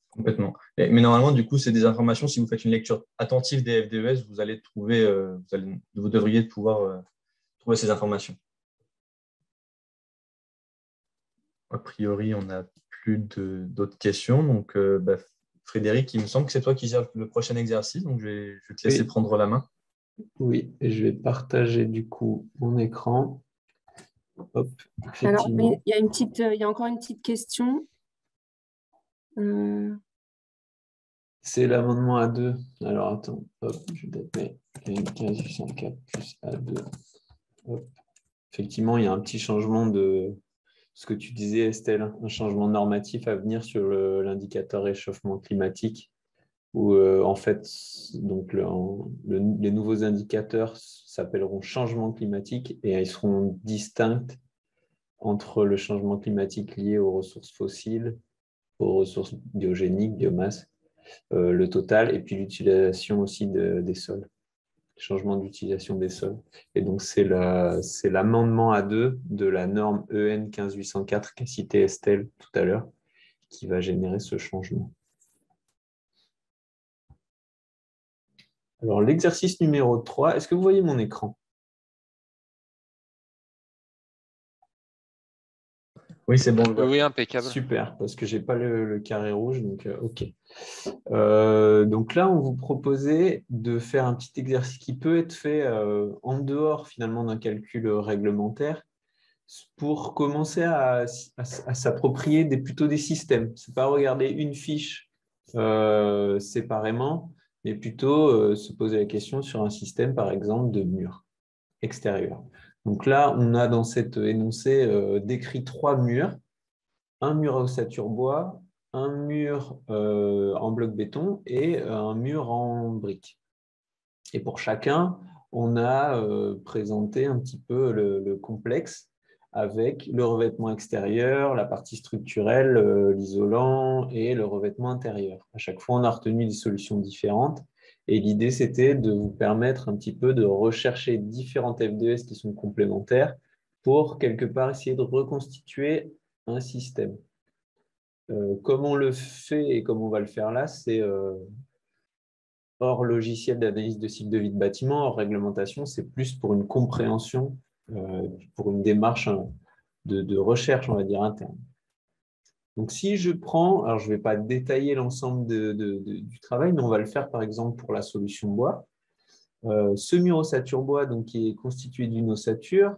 Complètement. Mais normalement, du coup, c'est des informations, si vous faites une lecture attentive des FDES, vous allez trouver, vous devriez pouvoir trouver ces informations. A priori, on n'a plus d'autres questions. Donc, Frédéric, il me semble que c'est toi qui gères le prochain exercice, donc je vais te laisser prendre la main. Oui, et je vais partager du coup mon écran. Hop, alors, il y a encore une petite question. C'est l'amendement A2. Alors, attends, hop, je vais taper M15804 plus A2. Hop. Effectivement, il y a un petit changement de ce que tu disais, Estelle, un changement normatif à venir sur l'indicateur réchauffement climatique, où en fait, donc les nouveaux indicateurs s'appelleront changement climatique et ils seront distincts entre le changement climatique lié aux ressources fossiles, aux ressources biogéniques, biomasse, le total, et puis l'utilisation aussi des sols, changement d'utilisation des sols. Et donc, c'est l'amendement A2 de la norme EN 15804 qu'a cité Estelle tout à l'heure, qui va générer ce changement. Alors, l'exercice numéro 3, est-ce que vous voyez mon écran? Oui, c'est bon. Oui, impeccable. Super, parce que je n'ai pas le carré rouge, donc OK. Donc là, on vous proposait de faire un petit exercice qui peut être fait en dehors finalement d'un calcul réglementaire pour commencer à s'approprier plutôt des systèmes. Ce n'est pas regarder une fiche séparément, mais plutôt se poser la question sur un système, par exemple, de mur extérieur. Donc là, on a dans cet énoncé décrit 3 murs. Un mur à ossature bois, un mur en bloc béton et un mur en briques. Et pour chacun, on a présenté un petit peu le complexe avec le revêtement extérieur, la partie structurelle, l'isolant et le revêtement intérieur. À chaque fois, on a retenu des solutions différentes. Et l'idée, c'était de vous permettre un petit peu de rechercher différentes FDES qui sont complémentaires pour quelque part essayer de reconstituer un système. Comme on le fait et comme on va le faire là, c'est hors logiciel d'analyse de cycle de vie de bâtiment, hors réglementation, c'est plus pour une compréhension, pour une démarche de recherche, on va dire, interne. Donc, si je prends, alors je ne vais pas détailler l'ensemble du travail, mais on va le faire par exemple pour la solution bois. Ce mur ossature bois, donc, qui est constitué d'une ossature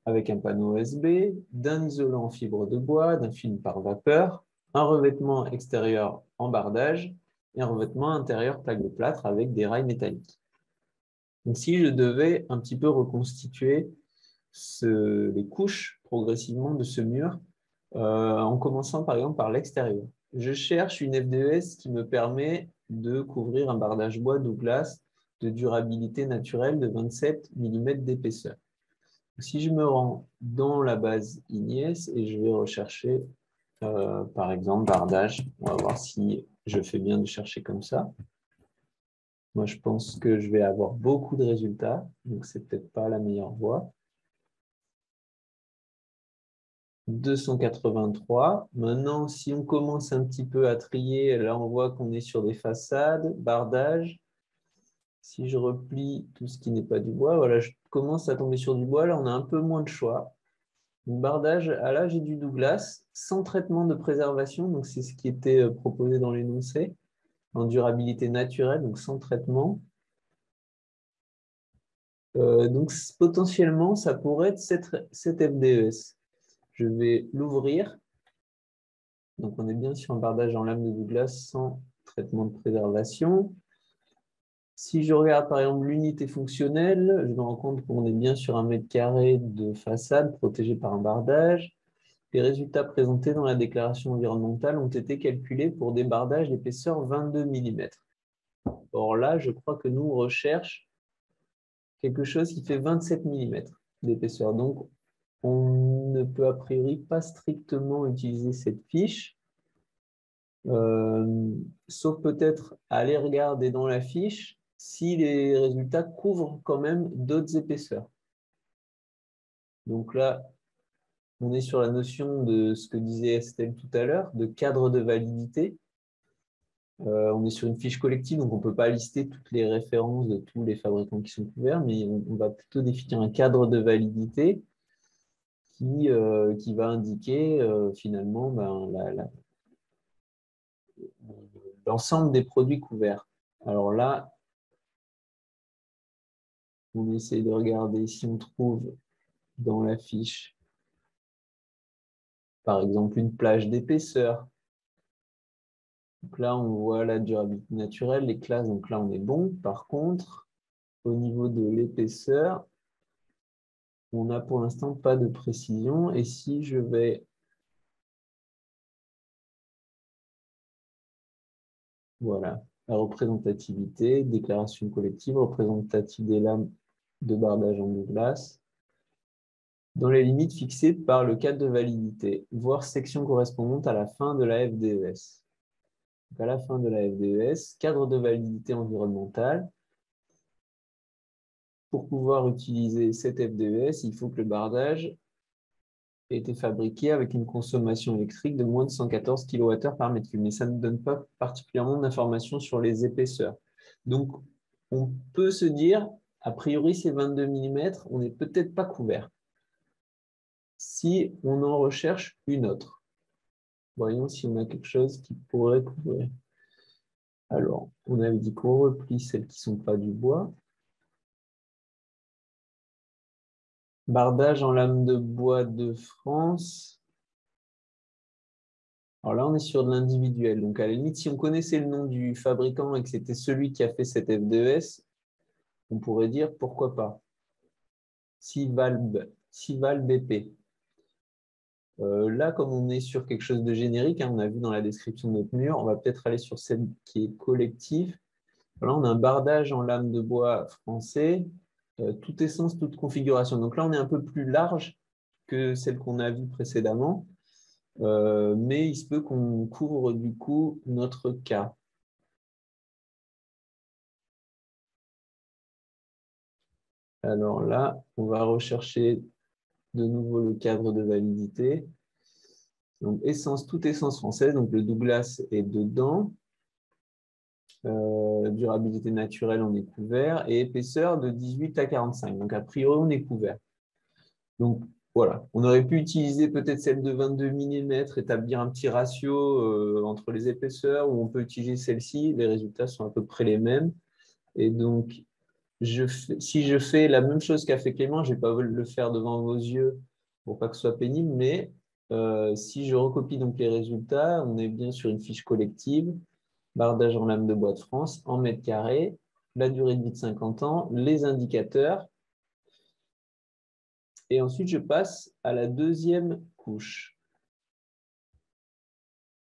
avec un panneau OSB, d'un isolant en fibre de bois, d'un film par vapeur, un revêtement extérieur en bardage et un revêtement intérieur plaque de plâtre avec des rails métalliques. Donc, si je devais un petit peu reconstituer les couches progressivement de ce mur, en commençant par exemple par l'extérieur. Je cherche une FDES qui me permet de couvrir un bardage bois Douglas de durabilité naturelle de 27 mm d'épaisseur. Si je me rends dans la base INIES et je vais rechercher, par exemple, bardage, on va voir si je fais bien de chercher comme ça. Moi, je pense que je vais avoir beaucoup de résultats, donc ce n'est peut-être pas la meilleure voie. 283. Maintenant, si on commence un petit peu à trier, là, on voit qu'on est sur des façades, bardage. Si je replie tout ce qui n'est pas du bois, voilà, je commence à tomber sur du bois. Là, on a un peu moins de choix. Donc, bardage à l'âge et du Douglas, sans traitement de préservation. Donc, c'est ce qui était proposé dans l'énoncé, en durabilité naturelle, donc sans traitement. Donc, potentiellement, ça pourrait être cette FDES. Je vais l'ouvrir. Donc, on est bien sur un bardage en lame de Douglas sans traitement de préservation. Si je regarde par exemple l'unité fonctionnelle, je me rends compte qu'on est bien sur 1 m² de façade protégée par un bardage. Les résultats présentés dans la déclaration environnementale ont été calculés pour des bardages d'épaisseur 22 mm. Or là, je crois que nous, on recherche quelque chose qui fait 27 mm d'épaisseur. Donc, on ne peut a priori pas strictement utiliser cette fiche, sauf peut-être aller regarder dans la fiche si les résultats couvrent quand même d'autres épaisseurs. Donc là, on est sur la notion de ce que disait Estelle tout à l'heure, de cadre de validité. On est sur une fiche collective, donc on ne peut pas lister toutes les références de tous les fabricants qui sont couverts, mais on va plutôt définir un cadre de validité qui va indiquer finalement l'ensemble des produits couverts. Alors là, on essaie de regarder si on trouve dans la fiche, par exemple, une plage d'épaisseur. Donc là, on voit la durabilité naturelle, les classes, donc là, on est bon. Par contre, au niveau de l'épaisseur, on n'a pour l'instant pas de précision. Et si je vais... Voilà, la représentativité, déclaration collective, représentative des lames de bardage en Douglas, dans les limites fixées par le cadre de validité, voire section correspondante à la fin de la FDES. Donc à la fin de la FDES, cadre de validité environnementale. Pour pouvoir utiliser cette FDES, il faut que le bardage ait été fabriqué avec une consommation électrique de moins de 114 kWh par mètre cube. Mais ça ne donne pas particulièrement d'informations sur les épaisseurs. Donc, on peut se dire, a priori, c'est 22 mm, on n'est peut-être pas couvert. Si on en recherche une autre, voyons si on a quelque chose qui pourrait couvrir. Alors, on avait dit qu'on replie celles qui ne sont pas du bois. Bardage en lame de bois de France. Alors là, on est sur de l'individuel. Donc, à la limite, si on connaissait le nom du fabricant et que c'était celui qui a fait cette FDES, on pourrait dire pourquoi pas. Sival BP. Là, comme on est sur quelque chose de générique, hein, on a vu dans la description de notre mur, on va peut-être aller sur celle qui est collective. Là, on a un bardage en lame de bois français, toute essence, toute configuration. Donc là, on est un peu plus large que celle qu'on a vue précédemment, mais il se peut qu'on couvre du coup notre cas. Alors là, on va rechercher de nouveau le cadre de validité. Donc, toute essence française, donc le Douglas est dedans. Durabilité naturelle, on est couvert. Et épaisseur de 18 à 45. Donc, a priori, on est couvert. Donc, voilà. On aurait pu utiliser peut-être celle de 22 mm, établir un petit ratio entre les épaisseurs, ou on peut utiliser celle-ci. Les résultats sont à peu près les mêmes. Et donc, si je fais la même chose qu'a fait Clément, je ne vais pas le faire devant vos yeux pour pas que ce soit pénible, mais si je recopie donc les résultats, on est bien sur une fiche collective, bardage en lame de bois de France, en mètres carrés, la durée de vie de 50 ans, les indicateurs. Et ensuite, je passe à la deuxième couche.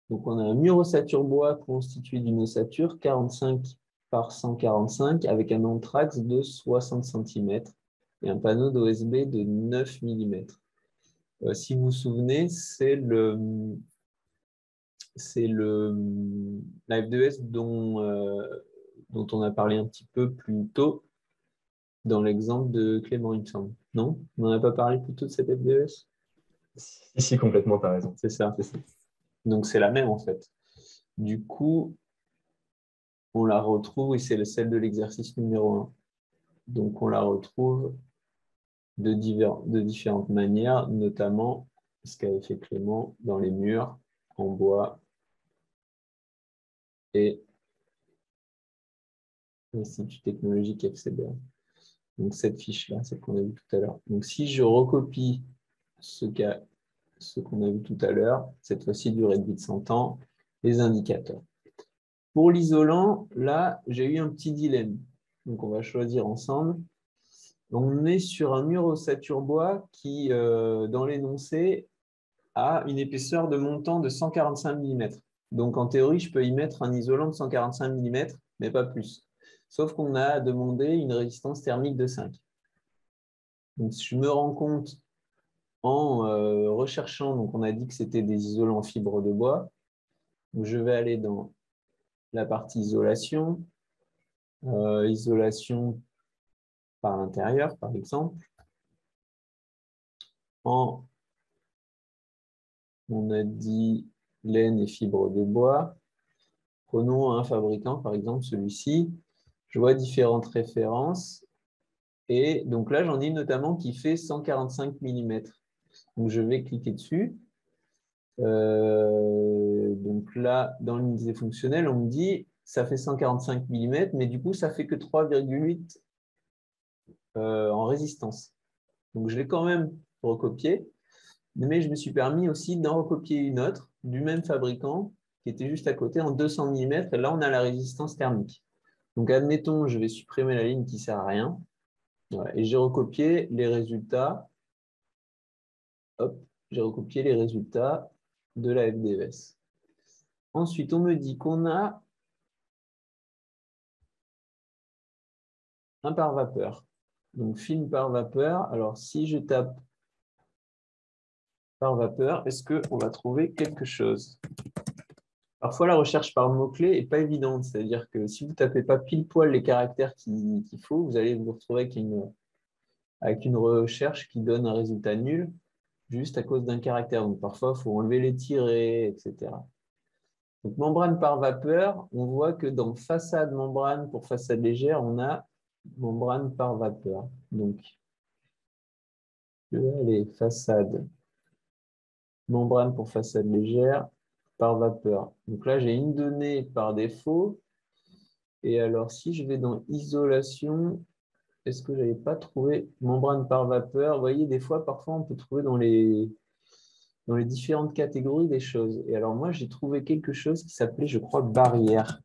Donc, on a un mur ossature bois constitué d'une ossature 45 par 145 avec un anthrax de 60 cm et un panneau d'OSB de 9 mm. Si vous vous souvenez, c'est la F2S dont on a parlé un petit peu plus tôt dans l'exemple de Clément, il me semble. Non? On n'en a pas parlé plus tôt de cette F2S? Si, complètement, tu as raison. C'est ça. Donc, c'est la même en fait. Du coup, on la retrouve, et c'est celle de l'exercice numéro 1. Donc, on la retrouve de différentes manières, notamment ce qu'avait fait Clément dans les murs en bois et l'Institut technologique FCBA. Donc, cette fiche-là, celle qu'on a vue tout à l'heure. Donc, si je recopie ce qu'on a vu tout à l'heure, cette fois-ci durée de vie de 100 ans, les indicateurs. Pour l'isolant, là, j'ai eu un petit dilemme. Donc, on va choisir ensemble. On est sur un mur ossature bois qui, dans l'énoncé, a une épaisseur de montant de 145 mm. Donc, en théorie, je peux y mettre un isolant de 145 mm, mais pas plus. Sauf qu'on a demandé une résistance thermique de 5. Donc, je me rends compte en recherchant, donc on a dit que c'était des isolants en fibre de bois. Donc, je vais aller dans la partie isolation, isolation par l'intérieur, par exemple. On a dit laine et fibre de bois. Prenons un fabricant, par exemple celui-ci. Je vois différentes références. Et donc là, j'en ai une notamment qui fait 145 mm. Donc je vais cliquer dessus. Donc là, dans l'unité fonctionnelle, on me dit ça fait 145 mm, mais du coup, ça fait que 3,8 en résistance. Donc je l'ai quand même recopié, mais je me suis permis aussi d'en recopier une autre du même fabricant qui était juste à côté en 200 mm. Et là, on a la résistance thermique. Donc admettons, je vais supprimer la ligne qui ne sert à rien. Voilà, et j'ai recopié les résultats. Hop, j'ai recopié les résultats de la FDES. Ensuite, on me dit qu'on a un par vapeur. Donc, film par vapeur. Alors, si je tape par vapeur, est-ce qu'on va trouver quelque chose? Parfois, la recherche par mots-clés n'est pas évidente. C'est-à-dire que si vous ne tapez pas pile poil les caractères qu'il faut, vous allez vous retrouver avec une recherche qui donne un résultat nul juste à cause d'un caractère. Donc, parfois, il faut enlever les tirets, etc. Donc, membrane par vapeur, on voit que dans façade membrane pour façade légère, on a membrane par vapeur. Donc, je vais aller façade, membrane pour façade légère par vapeur. Donc là, j'ai une donnée par défaut. Et alors, si je vais dans isolation, est-ce que je n'avais pas trouvé membrane par vapeur? Vous voyez, des fois, parfois, on peut trouver dans les différentes catégories des choses. Et alors, moi, j'ai trouvé quelque chose qui s'appelait, je crois, barrière.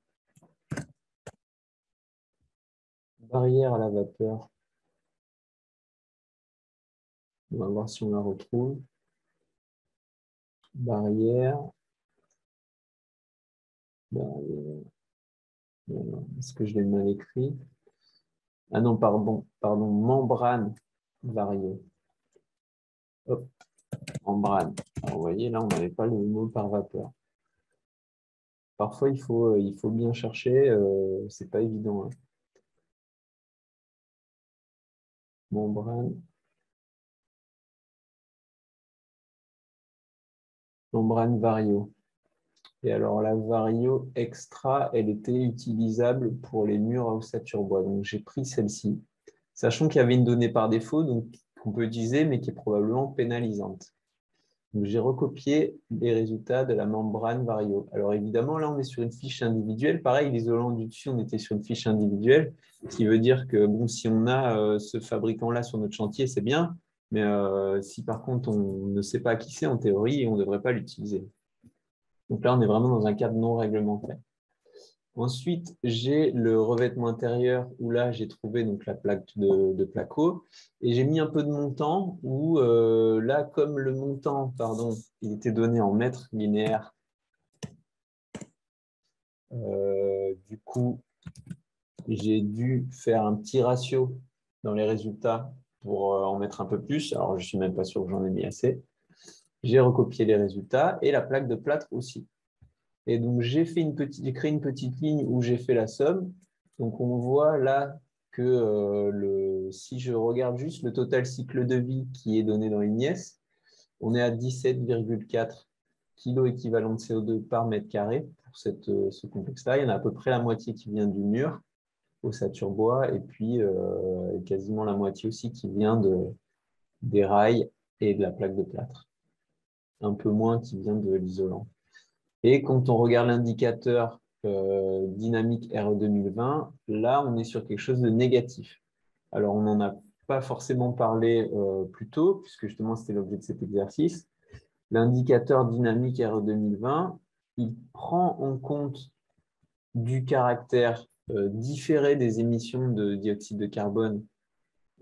Barrière à la vapeur. On va voir si on la retrouve. Barrière. Barrière. Est-ce que je l'ai mal écrit? Ah non, pardon, membrane variée. Hop, membrane. Alors, vous voyez, là, on n'avait pas le mot par vapeur. Parfois, il faut bien chercher, c'est pas évident. Hein. Membrane. Membrane vario. Et alors, la vario extra, elle était utilisable pour les murs à ossature bois. Donc, j'ai pris celle-ci, sachant qu'il y avait une donnée par défaut donc qu'on peut utiliser, mais qui est probablement pénalisante. Donc, j'ai recopié les résultats de la membrane vario. Alors, évidemment, là, on est sur une fiche individuelle. Pareil, l'isolant du dessus, on était sur une fiche individuelle, ce qui veut dire que bon, si on a ce fabricant-là sur notre chantier, c'est bien. Mais si par contre, on ne sait pas qui c'est, en théorie, on ne devrait pas l'utiliser. Donc là, on est vraiment dans un cadre non réglementaire. Ensuite, j'ai le revêtement intérieur où là, j'ai trouvé donc, la plaque de placo et j'ai mis un peu de montant où là, comme le montant, pardon, il était donné en mètres linéaires, du coup, j'ai dû faire un petit ratio dans les résultats pour en mettre un peu plus. Alors, je ne suis même pas sûr que j'en ai mis assez. J'ai recopié les résultats et la plaque de plâtre aussi. Et donc, j'ai créé une petite ligne où j'ai fait la somme. Donc, on voit là que si je regarde juste le total cycle de vie qui est donné dans l'INIES, on est à 17,4 kg équivalent de CO2 par mètre carré pour ce complexe-là. Il y en a à peu près la moitié qui vient du mur, ossature bois, et puis quasiment la moitié aussi qui vient des rails et de la plaque de plâtre. Un peu moins qui vient de l'isolant. Et quand on regarde l'indicateur dynamique RE 2020, là, on est sur quelque chose de négatif. Alors, on n'en a pas forcément parlé plus tôt, puisque justement, c'était l'objet de cet exercice. L'indicateur dynamique RE 2020, il prend en compte du caractère différé des émissions de dioxyde de carbone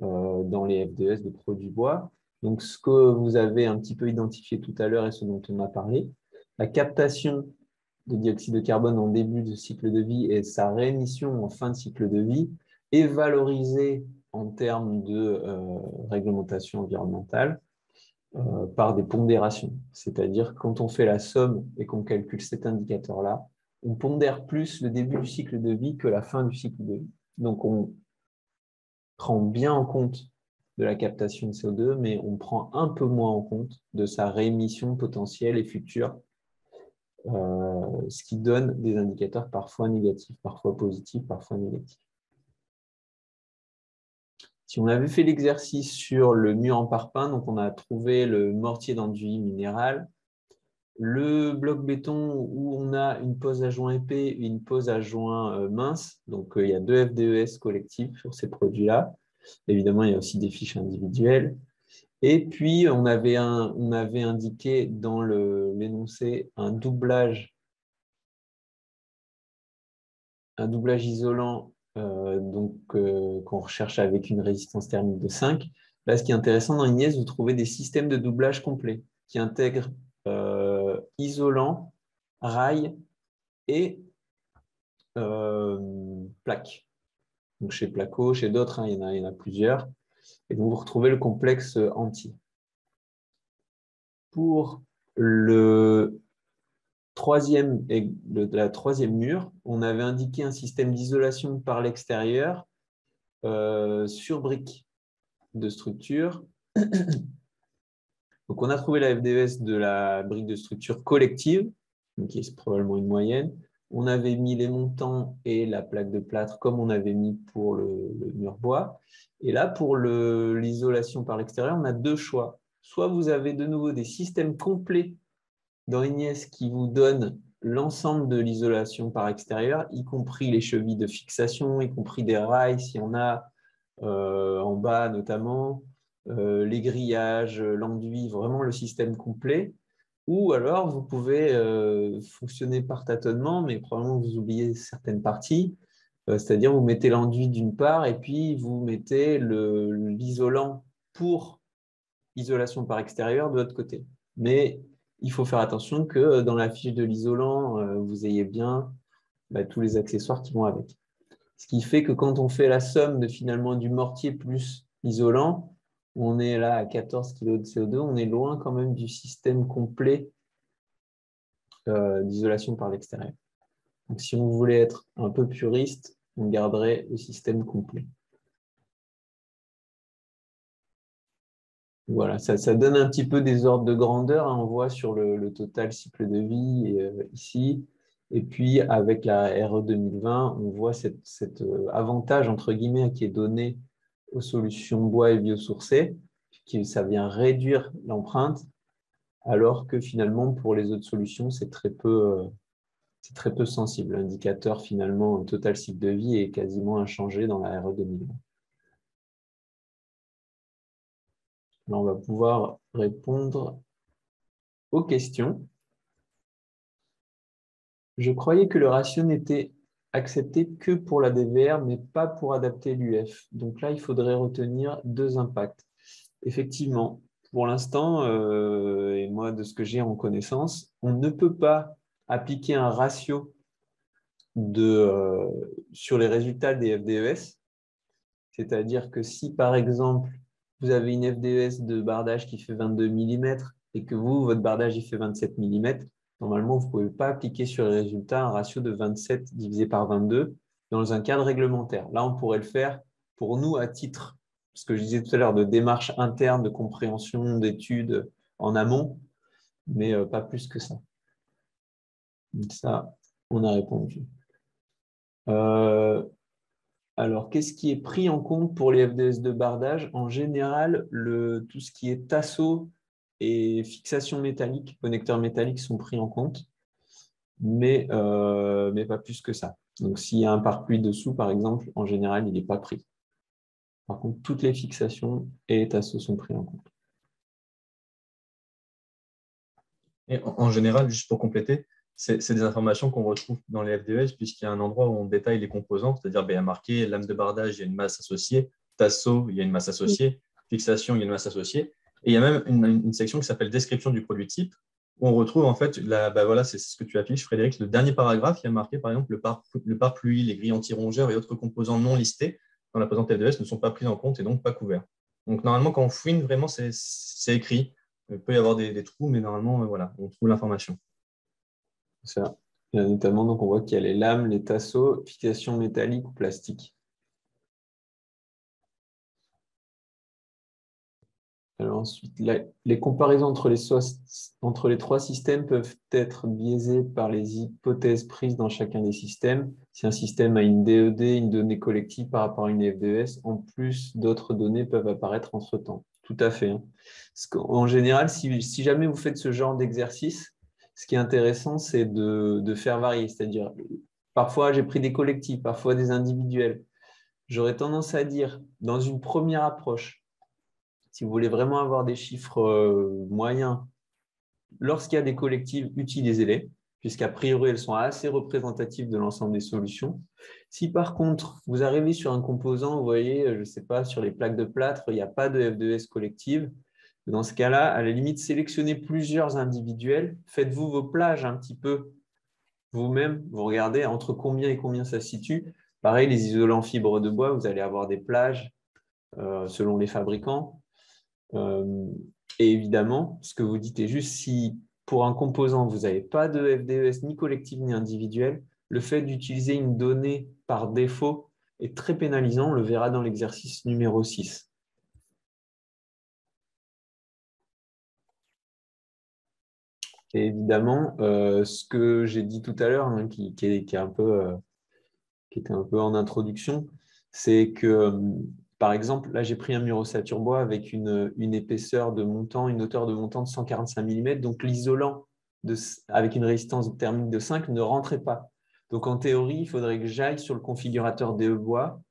dans les FDS de produits bois. Donc, ce que vous avez un petit peu identifié tout à l'heure et ce dont on a parlé, la captation de dioxyde de carbone en début de cycle de vie et sa réémission en fin de cycle de vie est valorisée en termes de réglementation environnementale par des pondérations. C'est-à-dire que quand on fait la somme et qu'on calcule cet indicateur-là, on pondère plus le début du cycle de vie que la fin du cycle de vie. Donc, on prend bien en compte de la captation de CO2, mais on prend un peu moins en compte de sa réémission potentielle et future, ce qui donne des indicateurs parfois négatifs, parfois positifs, parfois négatifs. Si on avait fait l'exercice sur le mur en parpaing, donc on a trouvé le mortier d'enduit minéral, le bloc béton où on a une pose à joint épais et une pose à joint mince, donc il y a 2 FDES collectifs sur ces produits-là. Évidemment, il y a aussi des fiches individuelles. Et puis, on avait indiqué dans l'énoncé un doublage isolant qu'on recherche avec une résistance thermique de 5. Là, ce qui est intéressant dans l'INIES, vous trouvez des systèmes de doublage complets qui intègrent isolant, rail et plaque. Donc, chez Placo, chez d'autres, il y en a plusieurs. Et donc, vous retrouvez le complexe entier. Pour la troisième mur, on avait indiqué un système d'isolation par l'extérieur sur briques de structure. Donc, on a trouvé la FDES de la brique de structure collective, qui est probablement une moyenne. On avait mis les montants et la plaque de plâtre comme on avait mis pour le mur bois. Et là, pour l'isolation par l'extérieur, on a 2 choix. Soit vous avez de nouveau des systèmes complets dans l'INIES qui vous donnent l'ensemble de l'isolation par extérieur, y compris les chevilles de fixation, y compris des rails, s'il y en a en bas notamment, les grillages, l'enduit, vraiment le système complet. Ou alors, vous pouvez fonctionner par tâtonnement, mais probablement vous oubliez certaines parties. C'est-à-dire, vous mettez l'enduit d'une part et puis vous mettez l'isolant pour isolation par extérieur de l'autre côté. Mais il faut faire attention que dans la fiche de l'isolant, vous ayez bien tous les accessoires qui vont avec. Ce qui fait que quand on fait la somme de finalement du mortier plus isolant, on est là à 14 kg de CO2, on est loin quand même du système complet d'isolation par l'extérieur. Donc si on voulait être un peu puriste, on garderait le système complet. Voilà, ça donne un petit peu des ordres de grandeur, hein, on voit sur le total cycle de vie ici. Et puis avec la RE 2020, on voit cet avantage entre guillemets qui est donné aux solutions bois et biosourcées, ça vient réduire l'empreinte, alors que finalement pour les autres solutions, c'est très peu sensible. L'indicateur finalement total cycle de vie est quasiment inchangé dans la RE 2020. Là, on va pouvoir répondre aux questions. Je croyais que le ratio n'était accepté que pour la DVR, mais pas pour adapter l'UF. Donc là, il faudrait retenir 2 impacts. Effectivement, pour l'instant, et moi, de ce que j'ai en connaissance, on ne peut pas appliquer un ratio sur les résultats des FDES. C'est-à-dire que si, par exemple, vous avez une FDES de bardage qui fait 22 mm et que votre bardage il fait 27 mm, normalement, vous ne pouvez pas appliquer sur les résultats un ratio de 27 divisé par 22 dans un cadre réglementaire. Là, on pourrait le faire pour nous à titre, ce que je disais tout à l'heure, de démarche interne, de compréhension, d'études en amont, mais pas plus que ça. Donc ça, On a répondu. Alors, qu'est-ce qui est pris en compte pour les FDS de bardage? En général, tout ce qui est tasseau et fixation métallique, connecteurs métalliques sont pris en compte, mais pas plus que ça. Donc, s'il y a un pare-pluie dessous, par exemple, en général, il n'est pas pris. Par contre, toutes les fixations et les tasseaux sont pris en compte. Et en général, juste pour compléter, c'est des informations qu'on retrouve dans les FDES puisqu'il y a un endroit où on détaille les composants, c'est-à-dire il y a marqué lame de bardage, il y a une masse associée, tasseau, il y a une masse associée, fixation, il y a une masse associée. Et il y a même une section qui s'appelle description du produit type, où on retrouve en fait, voilà, c'est ce que tu affiches, Frédéric, le dernier paragraphe, il y a marqué par exemple le pare-pluie, les grilles anti-rongeurs et autres composants non listés dans la présente FDES ne sont pas pris en compte et donc pas couverts. Donc normalement, quand on fouine, vraiment, c'est écrit. Il peut y avoir des trous, mais normalement, voilà, on trouve l'information. Ça. Il y a notamment, donc on voit qu'il y a les lames, les tasseaux, fixation métallique ou plastique. Alors ensuite, les comparaisons entre les trois systèmes peuvent être biaisées par les hypothèses prises dans chacun des systèmes. Si un système a une DED, une donnée collective par rapport à une FDES, en plus, d'autres données peuvent apparaître entre-temps. Tout à fait. En général, si jamais vous faites ce genre d'exercice, ce qui est intéressant, c'est de faire varier. C'est-à-dire, parfois, j'ai pris des collectifs, parfois des individuels. J'aurais tendance à dire, dans une première approche, si vous voulez vraiment avoir des chiffres moyens, lorsqu'il y a des collectifs, utilisez-les, puisqu'a priori, elles sont assez représentatives de l'ensemble des solutions. Si par contre, vous arrivez sur un composant, vous voyez, je ne sais pas, sur les plaques de plâtre, il n'y a pas de FDES collective, dans ce cas-là, à la limite, sélectionnez plusieurs individuels, faites-vous vos plages un petit peu vous-même, vous regardez entre combien et combien ça se situe. Pareil, les isolants fibres de bois, vous allez avoir des plages selon les fabricants. Et évidemment, ce que vous dites est juste, si pour un composant, vous n'avez pas de FDES ni collectif ni individuel, le fait d'utiliser une donnée par défaut est très pénalisant. On le verra dans l'exercice numéro 6. Et évidemment, ce que j'ai dit tout à l'heure, hein, qui était un peu en introduction, c'est que par exemple, là, j'ai pris un mur ossature bois avec une épaisseur de montant, une hauteur de montant de 145 mm. Donc, l'isolant avec une résistance thermique de 5 ne rentrait pas. Donc, en théorie, il faudrait que j'aille sur le configurateur DE Bois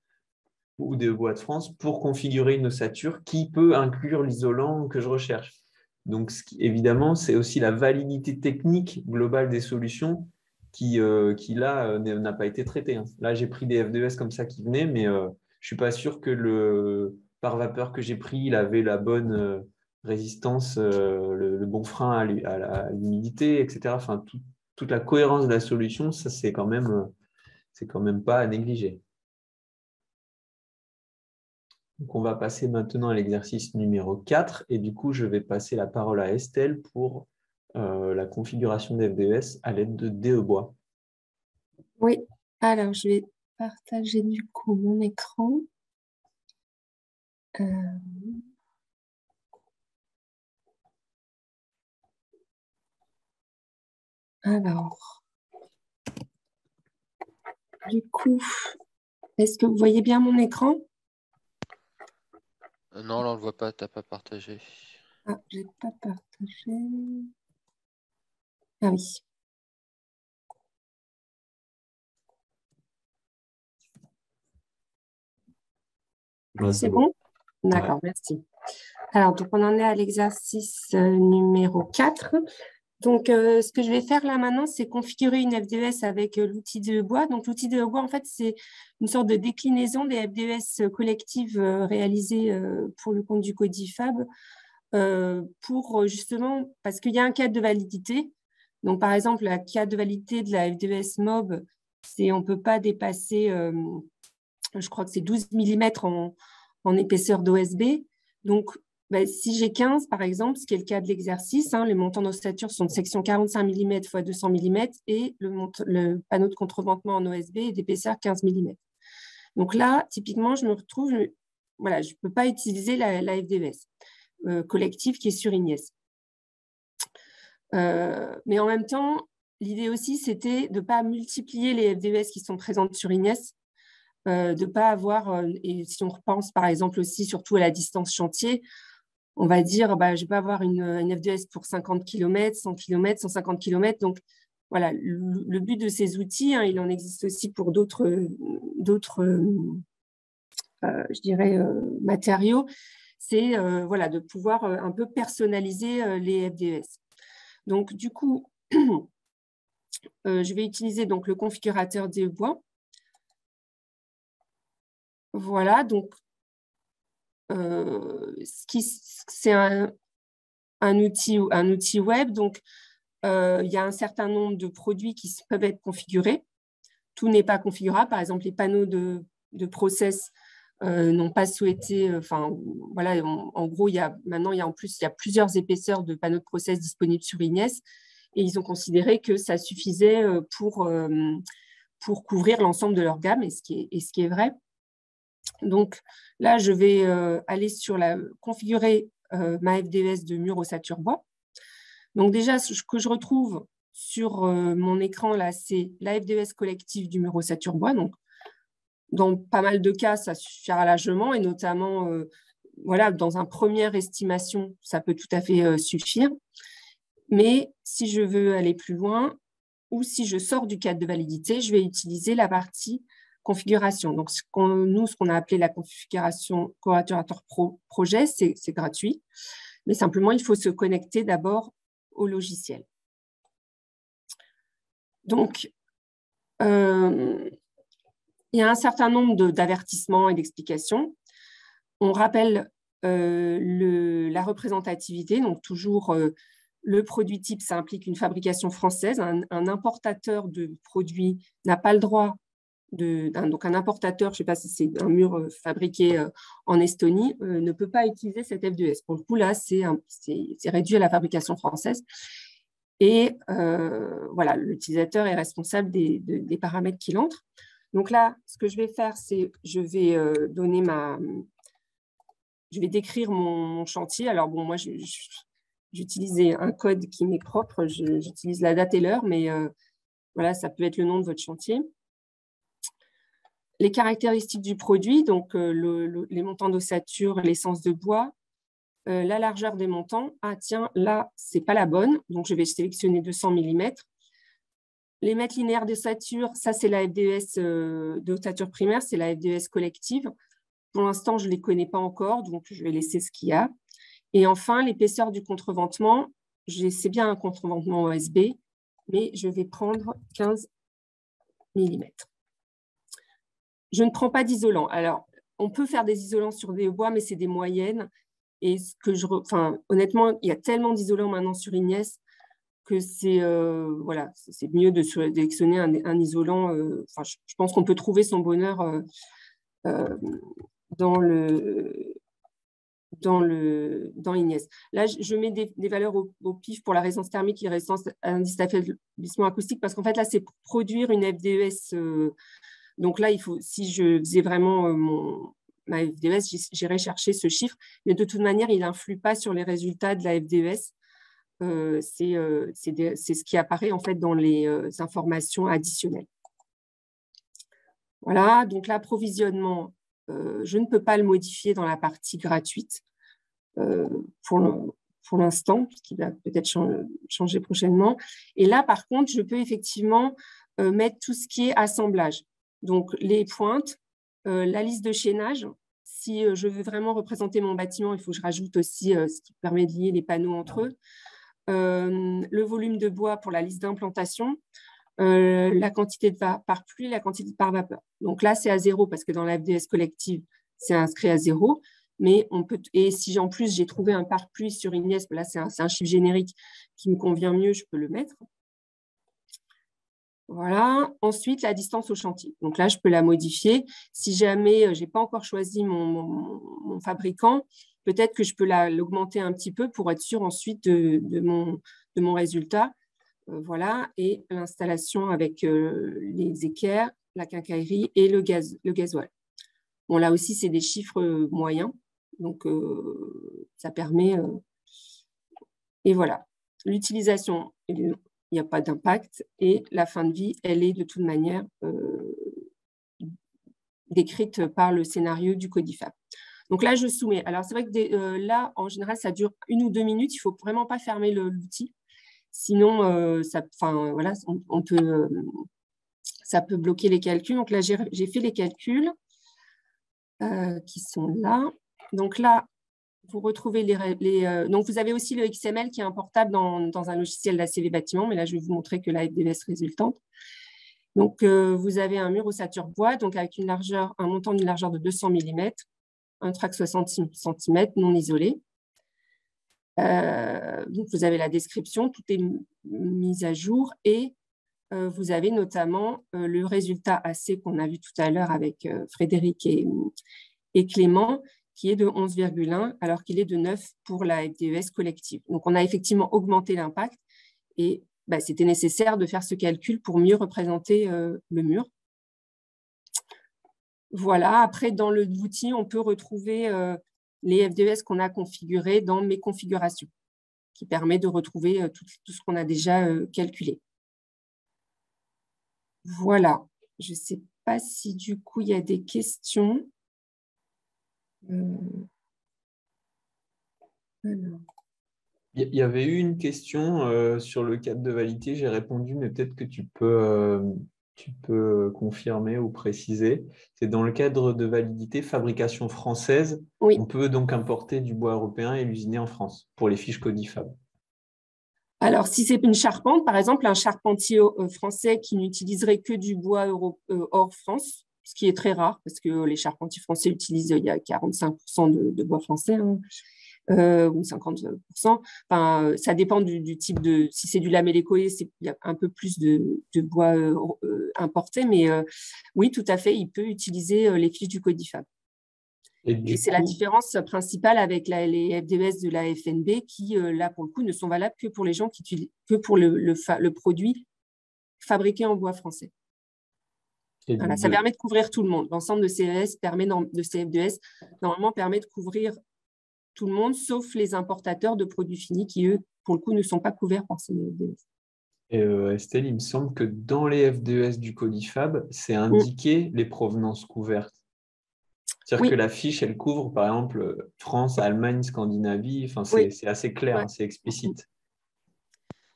ou DE Bois de France pour configurer une ossature qui peut inclure l'isolant que je recherche. Donc, évidemment, c'est aussi la validité technique globale des solutions qui là, n'a pas été traitée. Là, j'ai pris des FDES comme ça qui venaient, mais je ne suis pas sûr que le pare vapeur que j'ai pris, il avait la bonne résistance, le bon frein à l'humidité, etc. Enfin, toute la cohérence de la solution, ça, c'est quand même pas à négliger. Donc, on va passer maintenant à l'exercice numéro 4. Et du coup, je vais passer la parole à Estelle pour la configuration des FDES à l'aide de DE Bois. Oui, alors je vais partager du coup mon écran. Alors, du coup, est-ce que vous voyez bien mon écran? Non, là on le voit pas, t'as pas partagé. Ah, je n'ai pas partagé. Ah oui. Ouais, C'est bon? D'accord, merci. Alors, donc on en est à l'exercice numéro 4. Donc, ce que je vais faire là maintenant, c'est configurer une FDES avec l'outil de bois. Donc, l'outil de bois, en fait, c'est une sorte de déclinaison des FDES collectives réalisées pour le compte du Codifab pour justement, parce qu'il y a un cadre de validité. Donc, par exemple, la cadre de validité de la FDES MOB, c'est on ne peut pas dépasser, je crois que c'est 12 mm en épaisseur d'OSB. Donc, si j'ai 15, par exemple, ce qui est le cas de l'exercice, les montants d'ossature sont de section 45 mm x 200 mm et le panneau de contreventement en OSB est d'épaisseur 15 mm. Donc là, typiquement, je me retrouve, je ne peux pas utiliser la FDES collective qui est sur Ignes. Mais en même temps, l'idée aussi, c'était de ne pas multiplier les FDES qui sont présentes sur Ignes, de ne pas avoir, et si on repense par exemple aussi surtout à la distance chantier, on va dire, je ne vais pas avoir une FDES pour 50 km, 100 km, 150 km. Donc, voilà, le but de ces outils, il en existe aussi pour d'autres je dirais, matériaux, c'est voilà, de pouvoir un peu personnaliser les FDES. Donc, du coup, je vais utiliser donc, le configurateur des bois. Voilà, donc, c'est un outil web. Donc, il y a un certain nombre de produits qui peuvent être configurés. Tout n'est pas configurable. Par exemple, les panneaux de process n'ont pas souhaité, voilà, en gros, maintenant, il y a plusieurs épaisseurs de panneaux de process disponibles sur Ignes et ils ont considéré que ça suffisait pour couvrir l'ensemble de leur gamme, et ce qui est vrai. Donc là, je vais aller configurer ma FDES de mur ossature bois. Donc déjà, ce que je retrouve sur mon écran, là, c'est la FDES collective du mur ossature bois. Donc, dans pas mal de cas, ça suffira largement, et notamment, voilà, dans une première estimation, ça peut tout à fait suffire. Mais si je veux aller plus loin, ou si je sors du cadre de validité, je vais utiliser la partie configuration. Donc, ce qu'on a appelé la configuration configurateur projet, c'est gratuit. Mais simplement, il faut se connecter d'abord au logiciel. Donc, il y a un certain nombre d'avertissements et d'explications. On rappelle la représentativité, donc toujours le produit type, ça implique une fabrication française. Un importateur de produits n'a pas le droit donc un importateur, je ne sais pas si c'est un mur fabriqué en Estonie, ne peut pas utiliser cette FDES. Pour le coup, là, c'est réduit à la fabrication française. Et voilà, l'utilisateur est responsable des paramètres qu'il entre. Donc là, ce que je vais faire, c'est je vais décrire mon chantier. Alors bon, moi, j'utilisais un code qui m'est propre. J'utilise la date et l'heure, mais voilà, ça peut être le nom de votre chantier. Les caractéristiques du produit, donc les montants d'ossature, l'essence de bois, la largeur des montants. Ah tiens, là, ce n'est pas la bonne, donc je vais sélectionner 200 mm. Les mètres linéaires d'ossature, ça c'est la FDES d'ossature primaire, c'est la FDES collective. Pour l'instant, je ne les connais pas encore, donc je vais laisser ce qu'il y a. Et enfin, l'épaisseur du contreventement, c'est bien un contreventement OSB, mais je vais prendre 15 mm. Je ne prends pas d'isolant. Alors, on peut faire des isolants sur des bois, mais c'est des moyennes. Et honnêtement, il y a tellement d'isolants maintenant sur Ignes que c'est voilà, c'est mieux de sélectionner un isolant. Je pense qu'on peut trouver son bonheur dans Ignes. Là, je mets des valeurs au pif pour la résistance thermique et la résistance à l'indice d'affaiblissement acoustique, parce qu'en fait, là, c'est pour produire une FDES. Donc là, si je faisais vraiment ma FDES, j'irais chercher ce chiffre. Mais de toute manière, il n'influe pas sur les résultats de la FDES. C'est ce qui apparaît en fait dans les informations additionnelles. Voilà, donc l'approvisionnement, je ne peux pas le modifier dans la partie gratuite pour l'instant, puisqu'il va peut-être changer prochainement. Et là, par contre, je peux effectivement mettre tout ce qui est assemblage. Donc, les pointes, la liste de chaînage. Si je veux vraiment représenter mon bâtiment, il faut que je rajoute aussi ce qui permet de lier les panneaux entre eux. Le volume de bois pour la liste d'implantation, la quantité par pluie, la quantité par vapeur. Donc là, c'est à 0 parce que dans la FDES collective, c'est inscrit à 0. Mais et si en plus j'ai trouvé un par pluie sur Ignes, là, c'est un chiffre générique qui me convient mieux, je peux le mettre. Voilà. Ensuite, la distance au chantier. Donc là, je peux la modifier. Si jamais je n'ai pas encore choisi mon fabricant, peut-être que je peux l'augmenter un petit peu pour être sûr ensuite de mon résultat. Voilà. Et l'installation avec les équerres, la quincaillerie et le gasoil. Bon, là aussi, c'est des chiffres moyens. Donc, ça permet… et voilà. L'utilisation… Il il n'y a pas d'impact. Et la fin de vie, elle est de toute manière décrite par le scénario du Codifab. Donc là, je soumets. Alors, c'est vrai que là, en général, ça dure 1 ou 2 minutes. Il ne faut vraiment pas fermer l'outil. Sinon, ça peut bloquer les calculs. Donc là, j'ai fait les calculs qui sont là. Donc là, vous retrouvez donc vous avez aussi le XML qui est importable dans un logiciel d'ACV bâtiment, mais là, je vais vous montrer que la FDVS résultante. Donc, vous avez un mur ossature bois, donc avec un montant d'une largeur de 200 mm, un trac 60 cm non isolé. Donc, vous avez la description, tout est mis à jour et vous avez notamment le résultat AC qu'on a vu tout à l'heure avec Frédéric et Clément, qui est de 11,1 alors qu'il est de 9 pour la FDES collective. Donc, on a effectivement augmenté l'impact et c'était nécessaire de faire ce calcul pour mieux représenter le mur. Voilà, après, dans l'outil, on peut retrouver les FDES qu'on a configurés dans mes configurations, qui permet de retrouver tout ce qu'on a déjà calculé. Voilà, je ne sais pas si du coup, il y a des questions. Alors. Il y avait eu une question sur le cadre de validité, j'ai répondu, mais peut-être que tu peux confirmer ou préciser. C'est dans le cadre de validité fabrication française, oui. On peut donc importer du bois européen et l'usiner en France pour les fiches Codifab. Alors, si c'est une charpente, par exemple, un charpentier français qui n'utiliserait que du bois hors France, ce qui est très rare parce que les charpentiers français utilisent, il y a 45% de bois français, hein, ou 50%. Enfin, ça dépend du type de… Si c'est du lamellé-collé, il y a un peu plus de bois importé, mais oui, tout à fait, il peut utiliser les fiches du Codifab. Et c'est la différence principale avec les FDES de la FNB qui, là, pour le coup, ne sont valables que pour les gens qui utilisent, que pour le produit fabriqué en bois français. Voilà, ça permet de couvrir tout le monde. L'ensemble de ces FDES, normalement, permet de couvrir tout le monde, sauf les importateurs de produits finis qui, eux, pour le coup, ne sont pas couverts par ces FDES. Et Estelle, il me semble que dans les FDES du Codifab, c'est indiqué les provenances couvertes. C'est-à-dire que la fiche, elle couvre, par exemple, France, Allemagne, Scandinavie. Enfin, c'est assez clair, c'est explicite.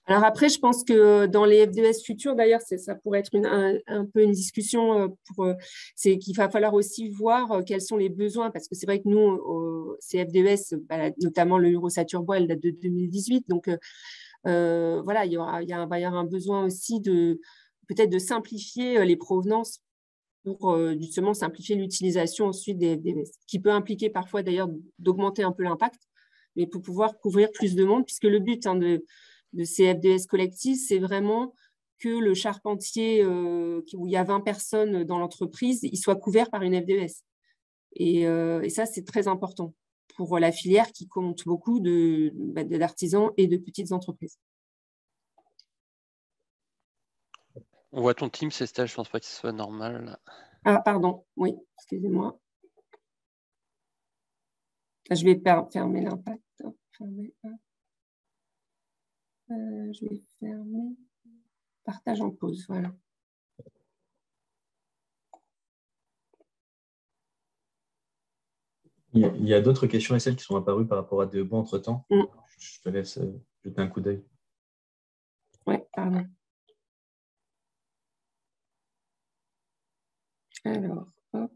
Alors après, je pense que dans les FDES futurs, d'ailleurs, ça pourrait être un peu une discussion. C'est qu'il va falloir aussi voir quels sont les besoins, parce que c'est vrai que nous, ces FDES, notamment le Eurosature Bois, elle date de 2018. Donc, voilà, il va y avoir un besoin aussi peut-être de simplifier les provenances pour justement simplifier l'utilisation ensuite des FDES, qui peut impliquer parfois d'ailleurs d'augmenter un peu l'impact, mais pour pouvoir couvrir plus de monde, puisque le but de ces FDES collectifs, c'est vraiment que le charpentier, où il y a 20 personnes dans l'entreprise, il soit couvert par une FDES. Et ça, c'est très important pour la filière qui compte beaucoup d'artisans et de petites entreprises. On voit ton team, Estelle, je ne pense pas que ce soit normal. Ah, pardon, oui, excusez-moi. Je vais fermer l'impact. Je vais fermer partage en pause, voilà. Il y a d'autres questions et celles qui sont apparues par rapport à des bois entre-temps. Je te laisse jeter un coup d'œil. Oui, pardon. Alors, hop.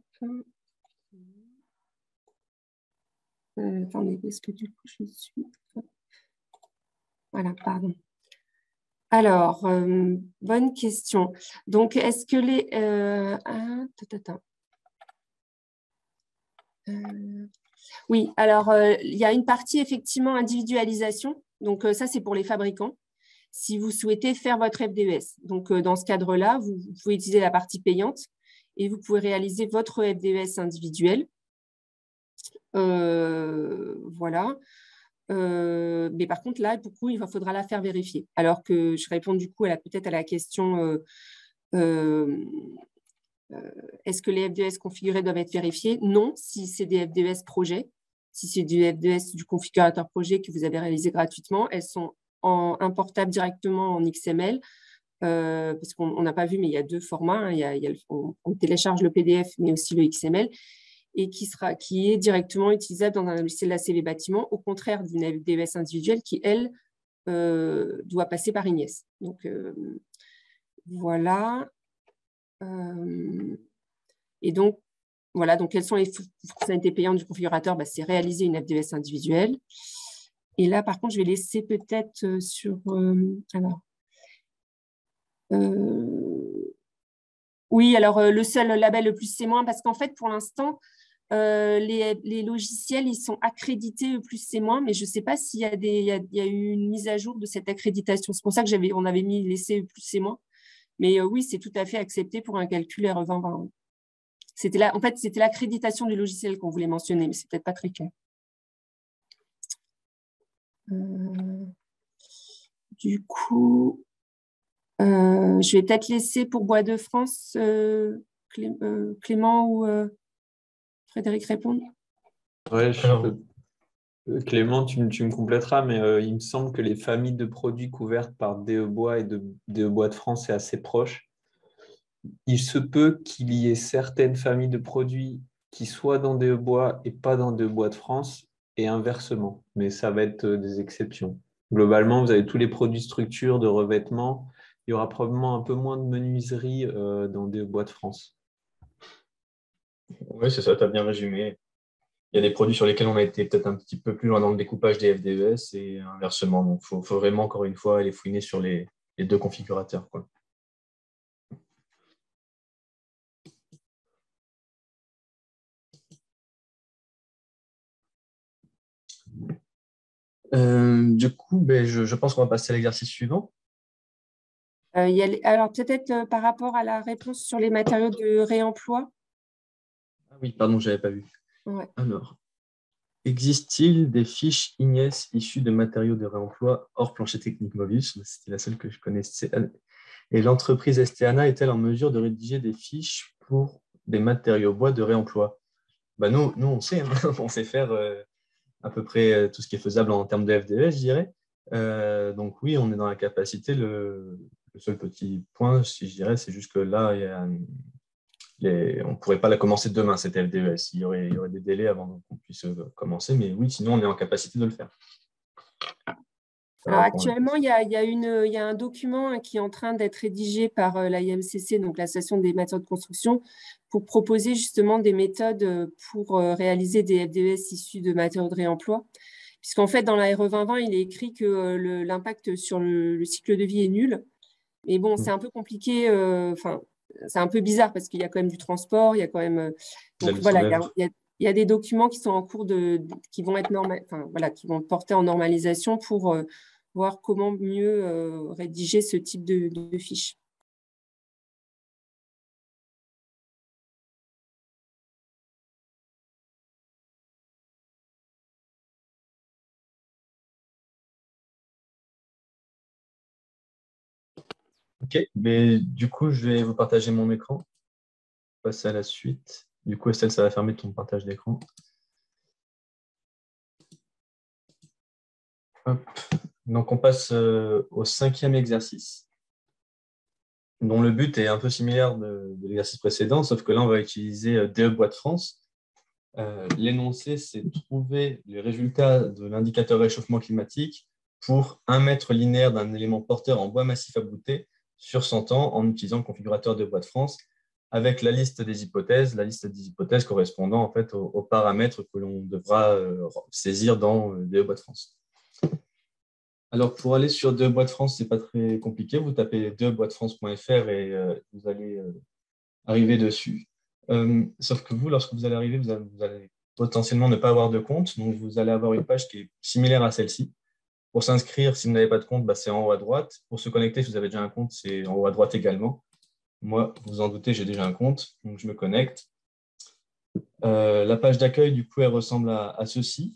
Attendez, est-ce que du coup je suis… Voilà, pardon. Alors, bonne question. Donc, est-ce que les… oui, alors, il y a une partie effectivement individualisation. Donc, ça, c'est pour les fabricants. Si vous souhaitez faire votre FDES. Donc, dans ce cadre-là, vous pouvez utiliser la partie payante et vous pouvez réaliser votre FDES individuel. Voilà. Mais par contre, là, pour le coup, il faudra la faire vérifier. Alors que je réponds du coup peut-être à la question est-ce que les FDES configurés doivent être vérifiés? Non, si c'est des FDES projet. Si c'est du FDES du configurateur projet que vous avez réalisé gratuitement, elles sont importables directement en XML, parce qu'on n'a pas vu, mais il y a deux formats. On télécharge le PDF, mais aussi le XML, et qui est directement utilisable dans un logiciel d'ACV bâtiment, au contraire d'une FDES individuelle qui, elle, doit passer par Ignes. Donc, voilà. Et donc, voilà, donc quelles sont les fonctionnalités payantes du configurateur? C'est réaliser une FDES individuelle. Et là, par contre, je vais laisser peut-être sur... oui, alors le seul label le plus C-, parce qu'en fait, pour l'instant, les logiciels, ils sont accrédités E+, C-, mais je ne sais pas s'il y a eu une mise à jour de cette accréditation. C'est pour ça que on avait mis les C, E+, C-. Mais oui, c'est tout à fait accepté pour un calcul RE2020. En fait, c'était l'accréditation du logiciel qu'on voulait mentionner, mais c'est peut-être pas très clair. Du coup, je vais peut-être laisser pour Bois de France Clément ou Frédéric répondre. Ouais, Clément, tu me compléteras, mais il me semble que les familles de produits couvertes par DE Bois et DE Bois de France est assez proche. Il se peut qu'il y ait certaines familles de produits qui soient dans DE Bois et pas dans DE Bois de France, et inversement, mais ça va être des exceptions. Globalement, vous avez tous les produits structures de revêtement. Il y aura probablement un peu moins de menuiserie dans DE Bois de France. Oui, c'est ça, tu as bien résumé. Il y a des produits sur lesquels on a été peut-être un petit peu plus loin dans le découpage des FDES et inversement. Donc, il faut vraiment, encore une fois, aller fouiner sur les deux configurateurs, quoi. Du coup, je pense qu'on va passer à l'exercice suivant. Alors, peut-être par rapport à la réponse sur les matériaux de réemploi. Ah oui, pardon, je n'avais pas vu. Ouais. Alors, existe-t-il des fiches Ignes issues de matériaux de réemploi hors plancher technique Mobius? C'était la seule que je connaissais. Et l'entreprise STANA est-elle en mesure de rédiger des fiches pour des matériaux bois de réemploi? Nous, on sait, hein, on sait faire à peu près tout ce qui est faisable en termes de FDES, je dirais. Donc oui, on est dans la capacité. Le seul petit point, si je dirais, c'est juste que là, on ne pourrait pas la commencer demain, cette FDES. Il y aurait des délais avant qu'on puisse commencer, mais oui, sinon, on est en capacité de le faire. Alors, actuellement, il y a un document qui est en train d'être rédigé par l'AIMCC, donc l'Association des matériaux de construction, pour proposer justement des méthodes pour réaliser des FDES issus de matériaux de réemploi. Puisqu'en fait, dans la RE 2020, il est écrit que l'impact sur le cycle de vie est nul. Mais bon, c'est un peu compliqué, c'est un peu bizarre parce qu'il y a quand même du transport, il y a quand même… donc voilà, il y a des documents qui sont en cours qui vont être qui vont porter en normalisation pour voir comment mieux rédiger ce type de fiches. Ok, mais du coup, je vais vous partager mon écran. Passer à la suite. Du coup, Estelle, ça va fermer ton partage d'écran. Hop. Donc, on passe au 5e exercice, dont le but est un peu similaire de l'exercice précédent, sauf que là, on va utiliser DE Bois de France. L'énoncé, c'est trouver les résultats de l'indicateur réchauffement climatique pour 1 mètre linéaire d'un élément porteur en bois massif abouté sur 100 ans en utilisant le configurateur de Bois de France avec la liste des hypothèses correspondant en fait aux paramètres que l'on devra saisir dans DE Bois de France. Alors, pour aller sur DE Bois de France, ce n'est pas très compliqué. Vous tapez deboisdefrance.fr et vous allez arriver dessus. Sauf que vous, lorsque vous allez arriver, vous allez potentiellement ne pas avoir de compte. Donc, vous allez avoir une page qui est similaire à celle-ci. Pour s'inscrire, si vous n'avez pas de compte, c'est en haut à droite. Pour se connecter, si vous avez déjà un compte, c'est en haut à droite également. Moi, vous en doutez, j'ai déjà un compte, donc je me connecte. La page d'accueil, du coup, elle ressemble à ceci.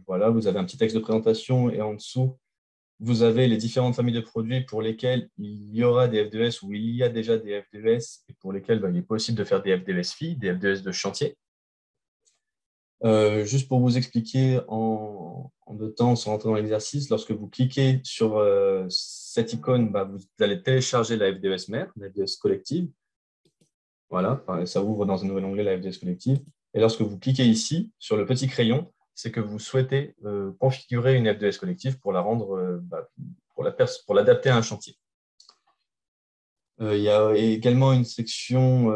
Voilà, vous avez un petit texte de présentation et en dessous, vous avez les différentes familles de produits pour lesquels il y aura des FDES ou il y a déjà des FDES et pour lesquels il est possible de faire des FDES filles, des FDES de chantier. Juste pour vous expliquer en 2 temps, sans rentrer dans l'exercice, lorsque vous cliquez sur cette icône, vous allez télécharger la FDES mère, la FDES collective. Voilà, ça ouvre dans un nouvel onglet la FDES collective. Et lorsque vous cliquez ici, sur le petit crayon, c'est que vous souhaitez configurer une FDES collective pour la rendre, pour l'adapter à un chantier. Il y a également une section,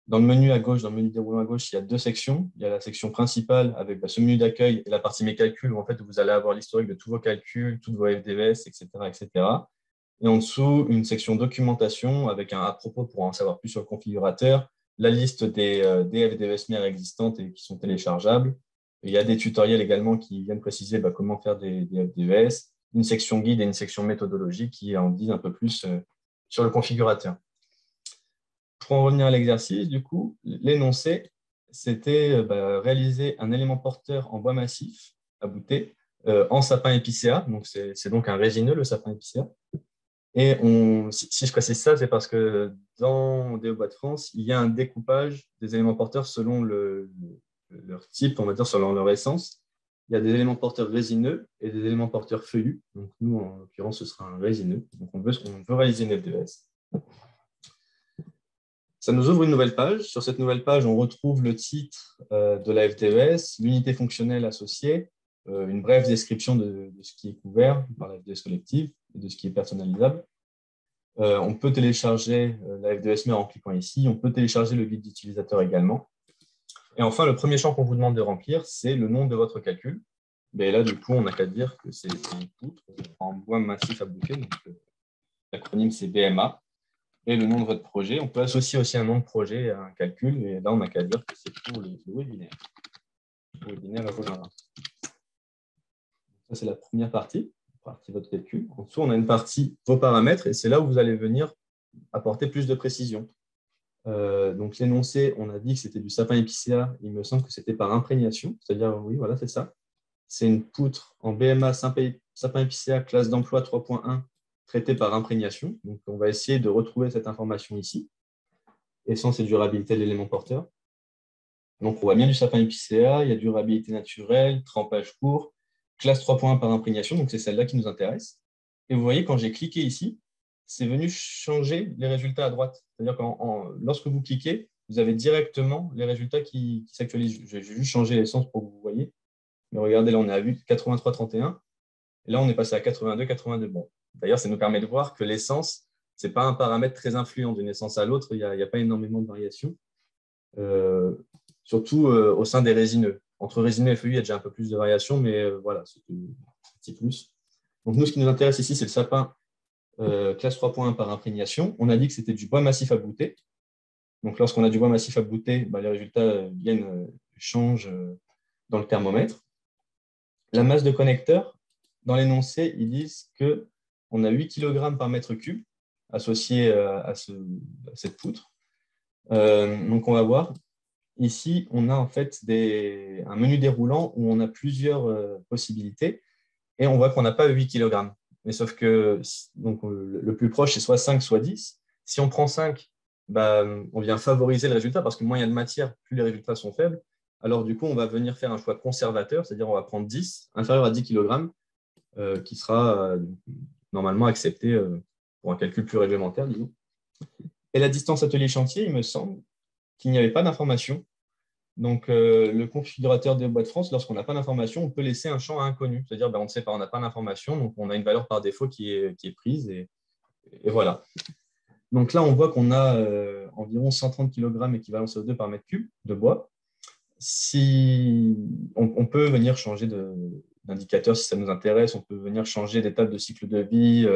dans le menu à gauche, dans le menu déroulant à gauche, il y a 2 sections. Il y a la section principale avec ce menu d'accueil et la partie mes calculs où en fait, vous allez avoir l'historique de tous vos calculs, toutes vos FDES, etc., etc. Et en dessous, une section documentation avec un à propos pour en savoir plus sur le configurateur, la liste des FDES mères existantes et qui sont téléchargeables. Et il y a des tutoriels également qui viennent préciser comment faire des FDES, une section guide et une section méthodologie qui en disent un peu plus sur le configurateur. Pour en revenir à l'exercice, du coup, l'énoncé, c'était réaliser un élément porteur en bois massif abouté en sapin épicéa. Donc, c'est donc un résineux, le sapin épicéa. Et si je précise ça, c'est parce que dans des bois de France, il y a un découpage des éléments porteurs selon leur type, on va dire, selon leur essence. Il y a des éléments porteurs résineux et des éléments porteurs feuillus. Donc, nous, en l'occurrence, ce sera un résineux. Donc, on veut réaliser une FDES. Ça nous ouvre une nouvelle page. Sur cette nouvelle page, on retrouve le titre de la FDES, l'unité fonctionnelle associée, une brève description de ce qui est couvert par la FDES collective et de ce qui est personnalisable. On peut télécharger la FDES mère en cliquant ici. On peut télécharger le guide d'utilisateur également. Et enfin, le premier champ qu'on vous demande de remplir, c'est le nom de votre calcul. Et là, du coup, on n'a qu'à dire que c'est une poutre en bois massif abouté. L'acronyme, c'est BMA. Et le nom de votre projet. On peut associer aussi un nom de projet à un calcul. Et là, on n'a qu'à dire que c'est pour le webinaire. Le webinaire à Roland. Ça, c'est la première partie de votre calcul. En dessous, on a une partie vos paramètres. Et c'est là où vous allez venir apporter plus de précision. Donc, l'énoncé, on a dit que c'était du sapin épicéa. Il me semble que c'était par imprégnation. C'est-à-dire, oui, voilà, c'est ça. C'est une poutre en BMA sapin épicéa, classe d'emploi 3.1, traitée par imprégnation. Donc, on va essayer de retrouver cette information ici. Essence et durabilité de l'élément porteur. Donc, on voit bien du sapin épicéa, il y a durabilité naturelle, trempage court, classe 3.1 par imprégnation, donc c'est celle-là qui nous intéresse. Et vous voyez, quand j'ai cliqué ici, c'est venu changer les résultats à droite. C'est-à-dire que lorsque vous cliquez, vous avez directement les résultats qui s'actualisent. J'ai juste changé l'essence pour que vous voyez. Mais regardez, là, on est à 83,31. Et là, on est passé à 82,82. Bon, d'ailleurs, ça nous permet de voir que l'essence, ce n'est pas un paramètre très influent d'une essence à l'autre. Il n'y a pas énormément de variations. Surtout au sein des résineux. Entre résineux et feuillus, il y a déjà un peu plus de variations, mais voilà, c'est un petit plus. Donc, nous, ce qui nous intéresse ici, c'est le sapin classe 3.1 par imprégnation. On a dit que c'était du bois massif abouté. Donc, lorsqu'on a du bois massif abouté, les résultats changent dans le thermomètre. La masse de connecteurs, dans l'énoncé, ils disent qu'on a 8 kg par mètre cube associé à cette poutre. Donc, on va voir. Ici, on a en fait un menu déroulant où on a plusieurs possibilités et on voit qu'on n'a pas 8 kg. Mais sauf que donc, le plus proche, c'est soit 5, soit 10. Si on prend 5, on vient favoriser le résultat parce que moins il y a de matière, plus les résultats sont faibles. Alors, du coup, on va venir faire un choix conservateur, c'est-à-dire on va prendre 10, inférieur à 10 kg, qui sera normalement accepté pour un calcul plus réglementaire, disons. Et la distance atelier-chantier, il me semble qu'il n'y avait pas d'information. Donc, le configurateur des bois de France, lorsqu'on n'a pas d'information, on peut laisser un champ inconnu. C'est-à-dire, on ne sait pas, on n'a pas d'information, donc on a une valeur par défaut qui est prise. Et voilà. Donc là, on voit qu'on a environ 130 kg équivalent CO2 par mètre cube de bois. Si on peut venir changer d'indicateur si ça nous intéresse, on peut venir changer d'étape de cycle de vie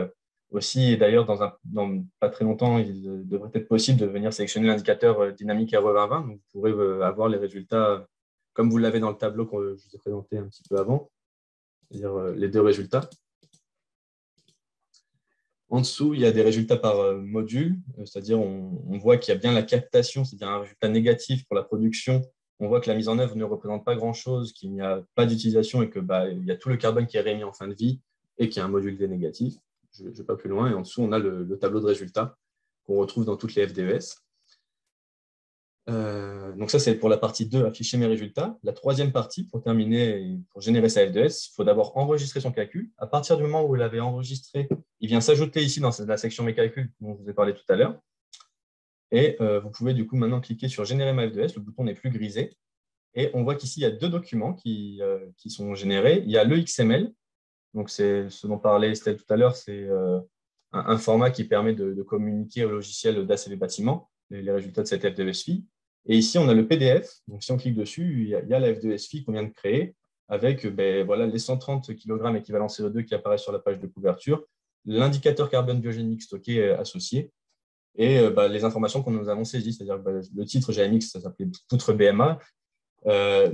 aussi. Et d'ailleurs, dans pas très longtemps, il devrait être possible de venir sélectionner l'indicateur dynamique RE2020. Donc, vous pourrez avoir les résultats comme vous l'avez dans le tableau que je vous ai présenté un petit peu avant, c'est-à-dire les 2 résultats. En dessous, il y a des résultats par module, c'est-à-dire on voit qu'il y a bien la captation, c'est-à-dire un résultat négatif pour la production. On voit que la mise en œuvre ne représente pas grand-chose, qu'il n'y a pas d'utilisation et qu'il y a tout le carbone qui est réémis en fin de vie et qu'il y a un module D négatif. Je ne vais pas plus loin. Et en dessous, on a le tableau de résultats qu'on retrouve dans toutes les FDES. Donc ça, c'est pour la partie 2, afficher mes résultats. La troisième partie, pour terminer, et pour générer sa F2S, il faut d'abord enregistrer son calcul. À partir du moment où vous l'avez enregistré, il vient s'ajouter ici dans la section Mes calculs dont je vous ai parlé tout à l'heure. Et vous pouvez du coup maintenant cliquer sur Générer ma F2S. Le bouton n'est plus grisé. Et on voit qu'ici, il y a deux documents qui sont générés. Il y a le XML. Donc c'est ce dont parlait Estelle tout à l'heure. C'est un format qui permet de communiquer au logiciel d'ACV Bâtiment les résultats de cette F2SFI. Et ici, on a le PDF. Donc, si on clique dessus, il y a la F2SFI qu'on vient de créer avec voilà, les 130 kg équivalent CO2 qui apparaissent sur la page de couverture, l'indicateur carbone biogénique stocké associé et les informations qu'on nous avons saisies. C'est-à-dire le titre, j'avais mis que ça s'appelait Poutre BMA.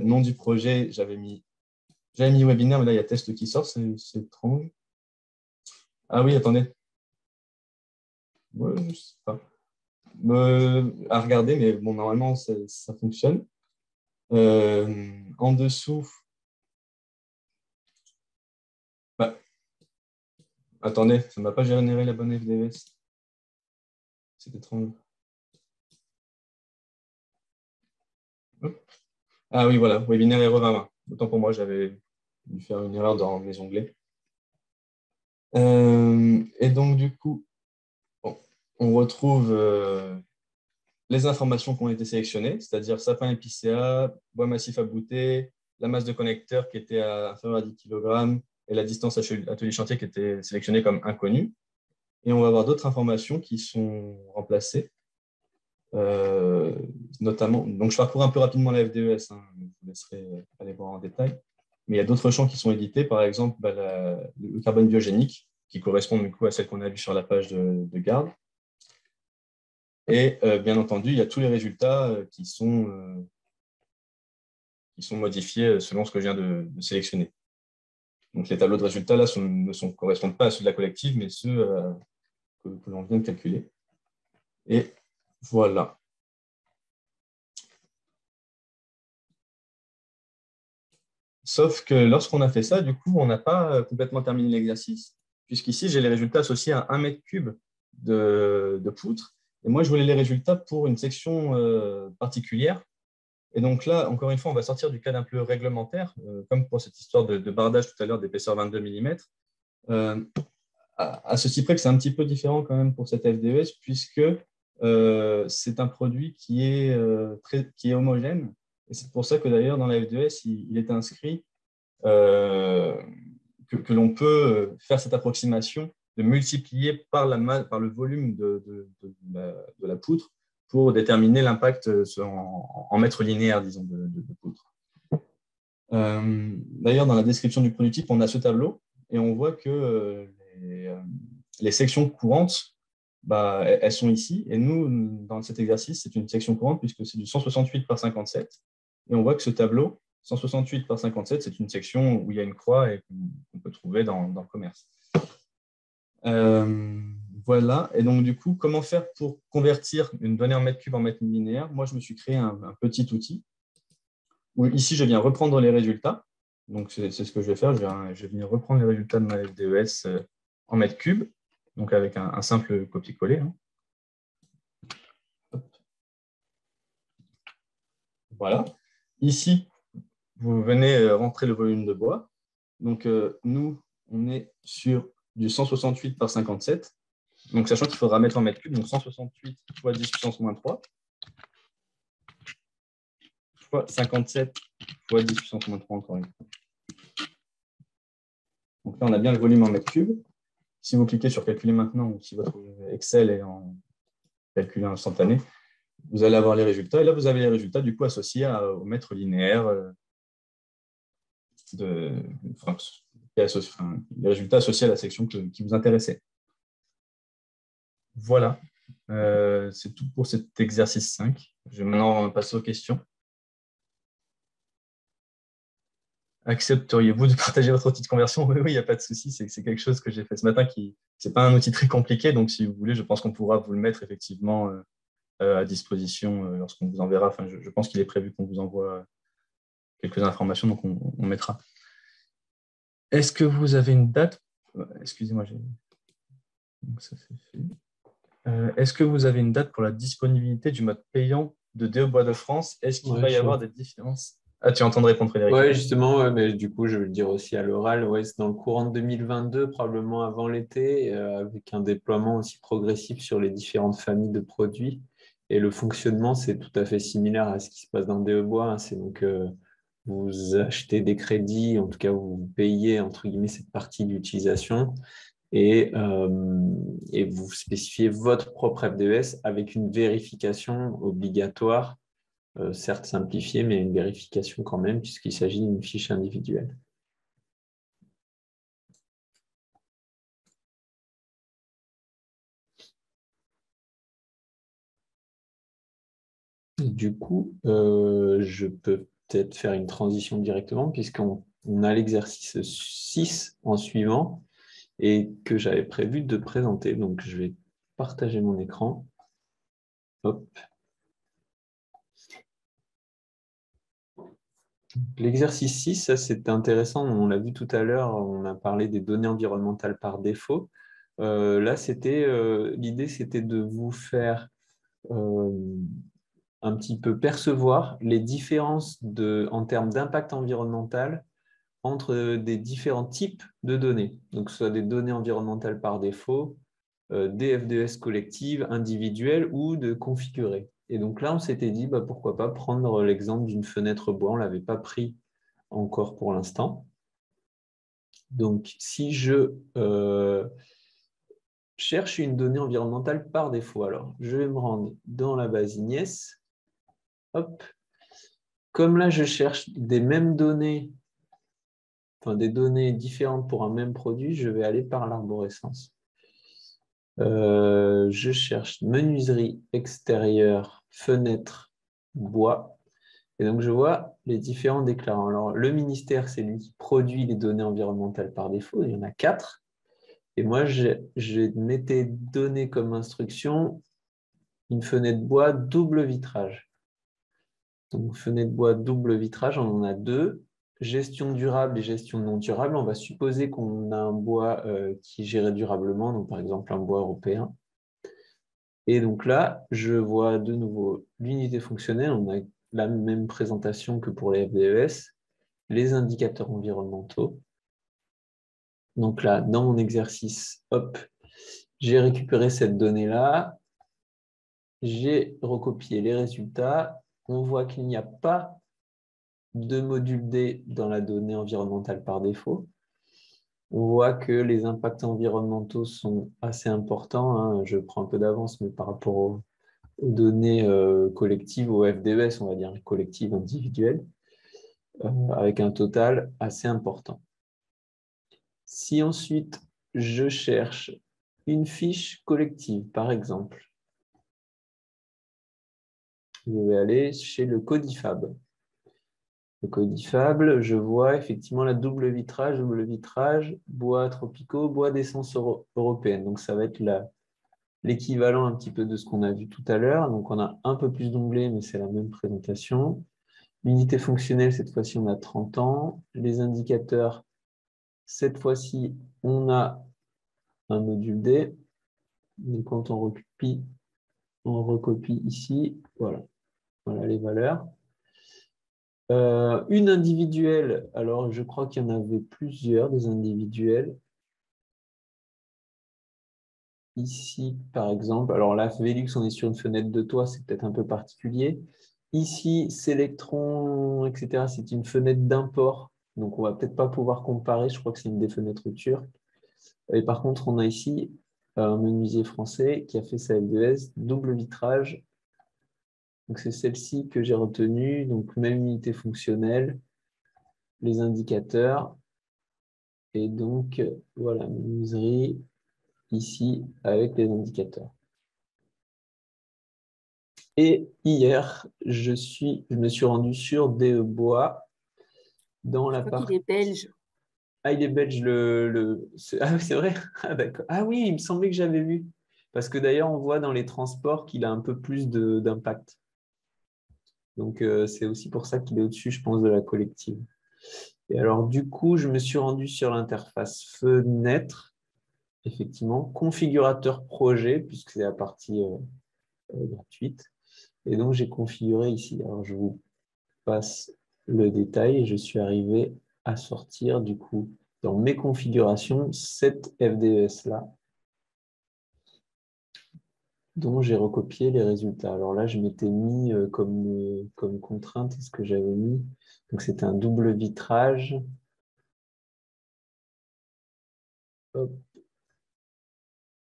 Nom du projet, j'avais mis webinaire, mais là, il y a test qui sort. C'est étrange. Ah oui, attendez. Ouais, je ne sais pas. À regarder, mais bon, normalement, ça fonctionne. En dessous, attendez, ça ne m'a pas généré la bonne FDS. C'est étrange. Ah oui, voilà, webinaire RE 2020. Autant pour moi, j'avais dû faire une erreur dans mes onglets. Et donc, du coup, on retrouve les informations qui ont été sélectionnées, c'est-à-dire sapin épicéa, bois massif abouté, la masse de connecteur qui était inférieure à 10 kg et la distance atelier chantier qui était sélectionnée comme inconnue. Et on va avoir d'autres informations qui sont remplacées, notamment. Donc, je parcours un peu rapidement la FDES, hein, je vous laisserai aller voir en détail. Mais il y a d'autres champs qui sont édités, par exemple le carbone biogénique, qui correspond du coup à celle qu'on a vue sur la page de garde. Et bien entendu, il y a tous les résultats qui sont modifiés selon ce que je viens de sélectionner. Donc les tableaux de résultats là ne correspondent pas à ceux de la collective, mais ceux que l'on vient de calculer. Et voilà. Sauf que lorsqu'on a fait ça, du coup, on n'a pas complètement terminé l'exercice, puisqu'ici, j'ai les résultats associés à 1 mètre cube de poutre. Et moi, je voulais les résultats pour une section particulière. Et donc là, encore une fois, on va sortir du cadre un peu réglementaire, comme pour cette histoire de bardage tout à l'heure d'épaisseur 22 mm. À ceci près que c'est un petit peu différent quand même pour cette FDES, puisque c'est un produit qui est homogène. Et c'est pour ça que d'ailleurs, dans la FDES, il est inscrit que l'on peut faire cette approximation de multiplier par le volume de la poutre pour déterminer l'impact en mètres linéaires, disons, de poutre. D'ailleurs, dans la description du produit type, on a ce tableau et on voit que les sections courantes, elles sont ici. Et nous, dans cet exercice, c'est une section courante puisque c'est du 168 par 57. Et on voit que ce tableau, 168 par 57, c'est une section où il y a une croix et qu'on peut trouver dans le commerce. Voilà. Et donc, du coup, comment faire pour convertir une donnée en mètre cube en mètre linéaire? Moi, je me suis créé un petit outil où ici, je viens reprendre les résultats. Donc, c'est ce que je vais faire. Je vais venir reprendre les résultats de ma FDES en mètre cube, donc avec un simple copier-coller. Hein. Voilà. Ici, vous venez rentrer le volume de bois. Donc, nous, on est sur du 168 par 57. Donc, sachant qu'il faudra mettre en mètre cube, donc 168 fois 10 puissance moins 3 fois 57 fois 10 puissance moins 3 encore une fois. Donc là, on a bien le volume en mètre cube. Si vous cliquez sur calculer maintenant, ou si votre Excel est en calcul instantané, vous allez avoir les résultats. Et là, vous avez les résultats du coup associés au mètre linéaire les résultats associés à la section qui vous intéressait. Voilà, c'est tout pour cet exercice 5. Je vais maintenant passer aux questions. Accepteriez-vous de partager votre outil de conversion? Oui, il n'y a pas de souci. C'est quelque chose que j'ai fait ce matin. Ce n'est pas un outil très compliqué. Donc, si vous voulez, je pense qu'on pourra vous le mettre effectivement à disposition lorsqu'on vous enverra. Enfin, je pense qu'il est prévu qu'on vous envoie quelques informations. Donc, on mettra. Est-ce que vous avez une date? Excusez-moi. Donc, ça c'est fait. Est-ce que vous avez une date pour la disponibilité du mode payant de DE Bois de France, est-ce qu'il Ouais, va y avoir des différences? Ah, tu entends répondre, Frédéric. Ouais, justement, ouais, mais du coup, je vais le dire aussi à l'oral, ouais, c'est dans le courant de 2022, probablement avant l'été, avec un déploiement aussi progressif sur les différentes familles de produits. Et le fonctionnement, c'est tout à fait similaire à ce qui se passe dans DE Bois, hein. C'est donc, vous achetez des crédits, en tout cas, vous payez, entre guillemets, cette partie d'utilisation et vous spécifiez votre propre FDES avec une vérification obligatoire, certes simplifiée, mais une vérification quand même, puisqu'il s'agit d'une fiche individuelle. Du coup, je peux peut-être faire une transition directement, puisqu'on a l'exercice 6 en suivant, et que j'avais prévu de présenter. Donc, je vais partager mon écran. Hop. L'exercice 6, ça c'est intéressant, on l'a vu tout à l'heure, on a parlé des données environnementales par défaut. Là, l'idée, c'était de vous faire un petit peu percevoir les différences en termes d'impact environnemental entre des différents types de données. Donc, que ce soit des données environnementales par défaut, des FDES collectives, individuelles ou de configurées. Et donc là, on s'était dit, pourquoi pas prendre l'exemple d'une fenêtre bois, on ne l'avait pas pris encore pour l'instant. Donc, si je cherche une donnée environnementale par défaut, alors je vais me rendre dans la base IGNES. Hop. Comme là, je cherche des mêmes données, enfin des données différentes pour un même produit, je vais aller par l'arborescence. Je cherche menuiserie extérieure, fenêtre, bois. Et donc, je vois les différents déclarants. Alors, le ministère, c'est lui qui produit les données environnementales par défaut. Il y en a 4. Et moi, je m'étais donné comme instruction une fenêtre bois double vitrage. Donc, fenêtre bois double vitrage, on en a 2. Gestion durable et gestion non durable. On va supposer qu'on a un bois qui est géré durablement, donc par exemple un bois européen. Et donc là, je vois de nouveau l'unité fonctionnelle. On a la même présentation que pour les FDES, les indicateurs environnementaux. Donc là, dans mon exercice, hop, j'ai récupéré cette donnée-là. J'ai recopié les résultats. On voit qu'il n'y a pas de module D dans la donnée environnementale par défaut. On voit que les impacts environnementaux sont assez importants, hein. Je prends un peu d'avance, mais par rapport aux données collectives, aux FDES, on va dire collectives individuelles, avec un total assez important. Si ensuite je cherche une fiche collective, par exemple, je vais aller chez le Codifab. Le Codifab, je vois effectivement la double vitrage, bois tropicaux, bois d'essence européenne. Donc ça va être l'équivalent un petit peu de ce qu'on a vu tout à l'heure. Donc on a un peu plus d'onglets, mais c'est la même présentation. L'unité fonctionnelle, cette fois-ci, on a 30 ans. Les indicateurs, cette fois-ci, on a un module D. Donc quand on recopie ici, voilà les valeurs. Une individuelle, alors je crois qu'il y en avait plusieurs, des individuelles. Ici, par exemple, alors là, Velux, on est sur une fenêtre de toit, c'est peut-être un peu particulier. Ici, Selectron, etc., c'est une fenêtre d'import. Donc, on ne va peut-être pas pouvoir comparer. Je crois que c'est une des fenêtres turques. Et par contre, on a ici un menuisier français qui a fait sa FDES, double vitrage. Donc, c'est celle-ci que j'ai retenue. Donc, même unité fonctionnelle, les indicateurs. Et donc, voilà, menuiserie ici avec les indicateurs. Et hier, je me suis rendu sur DE Bois dans la partie. Il est belge. Ah, il est belge, Ah, c'est vrai? Ah, d'accord. Ah oui, il me semblait que j'avais vu. Parce que d'ailleurs, on voit dans les transports qu'il a un peu plus d'impact. Donc, c'est aussi pour ça qu'il est au-dessus, je pense, de la collective. Et alors, du coup, je me suis rendu sur l'interface fenêtre, effectivement, configurateur projet, puisque c'est la partie gratuite. Et donc, j'ai configuré ici. Alors, je vous passe le détail et je suis arrivé à sortir du coup dans mes configurations cette FDES-là dont j'ai recopié les résultats. Alors là, je m'étais mis comme contrainte, ce que j'avais mis. Donc, c'était un double vitrage. Hop.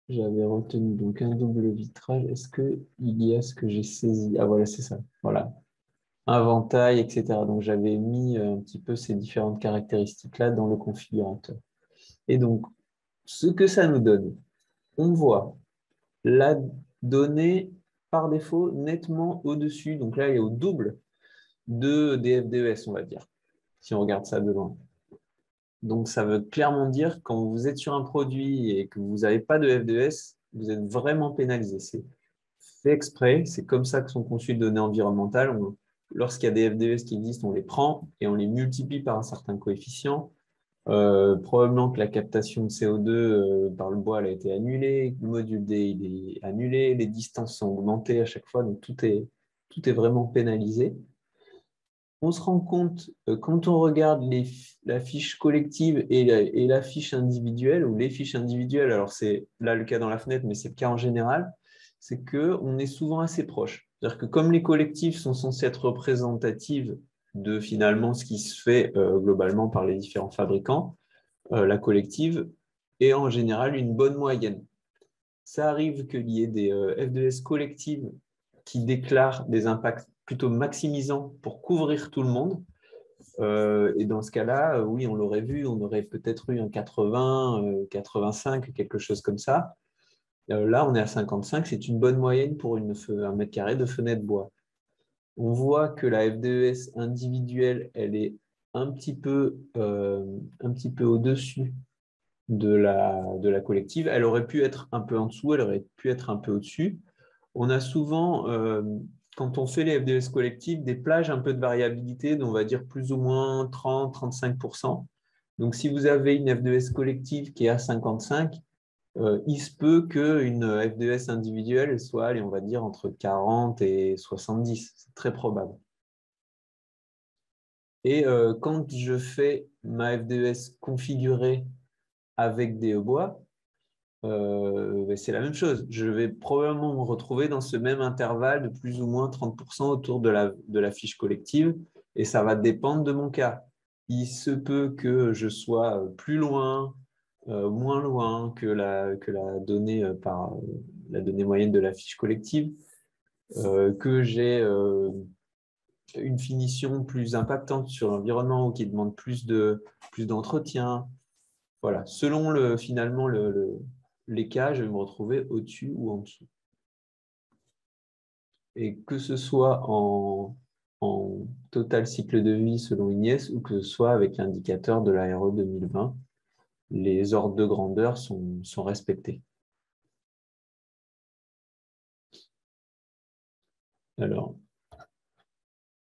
J'avais retenu donc un double vitrage. Est-ce qu'il y a ce que j'ai saisi? Ah voilà, c'est ça. Voilà. Un ventail, etc. Donc, j'avais mis un petit peu ces différentes caractéristiques-là dans le configurateur. Et donc, ce que ça nous donne, on voit la donnée par défaut nettement au-dessus. Donc là, elle est au double des FDES, on va dire, si on regarde ça de loin. Donc, ça veut clairement dire quand vous êtes sur un produit et que vous n'avez pas de FDES, vous êtes vraiment pénalisé. C'est fait exprès, c'est comme ça que sont conçues les données environnementales. Lorsqu'il y a des FDES qui existent, on les prend et on les multiplie par un certain coefficient. Probablement que la captation de CO2 par le bois elle a été annulée, le module D il est annulé, les distances sont augmentées à chaque fois, donc tout est vraiment pénalisé. On se rend compte, quand on regarde la fiche collective et la fiche individuelle, ou les fiches individuelles, alors c'est là le cas dans la fenêtre, mais c'est le cas en général, c'est qu'on est souvent assez proche. C'est-à-dire que comme les collectives sont censées être représentatives de finalement ce qui se fait globalement par les différents fabricants, la collective est en général une bonne moyenne. Ça arrive qu'il y ait des FDS collectives qui déclarent des impacts plutôt maximisants pour couvrir tout le monde. Et dans ce cas-là, oui, on l'aurait vu, on aurait peut-être eu un 80, 85, quelque chose comme ça. Là, on est à 55, c'est une bonne moyenne pour un mètre carré de fenêtre bois. On voit que la FDES individuelle, elle est un petit peu au-dessus de la collective. Elle aurait pu être un peu en dessous, elle aurait pu être un peu au-dessus. On a souvent, quand on fait les FDES collectives, des plages un peu de variabilité, on va dire plus ou moins 30-35%. Donc, si vous avez une FDES collective qui est à 55, il se peut qu'une FDES individuelle soit, allez, on va dire, entre 40 et 70. C'est très probable. Et quand je fais ma FDES configurée avec des bois, c'est la même chose. Je vais probablement me retrouver dans ce même intervalle de plus ou moins 30% autour de la fiche collective et ça va dépendre de mon cas. Il se peut que je sois plus loin, moins loin que la donnée la donnée moyenne de la fiche collective, que j'ai une finition plus impactante sur l'environnement ou qui demande plus d'entretien. Voilà, selon finalement les cas, je vais me retrouver au-dessus ou en dessous. Et que ce soit en total cycle de vie selon INES ou que ce soit avec l'indicateur de la RE 2020, les ordres de grandeur sont respectés. Alors,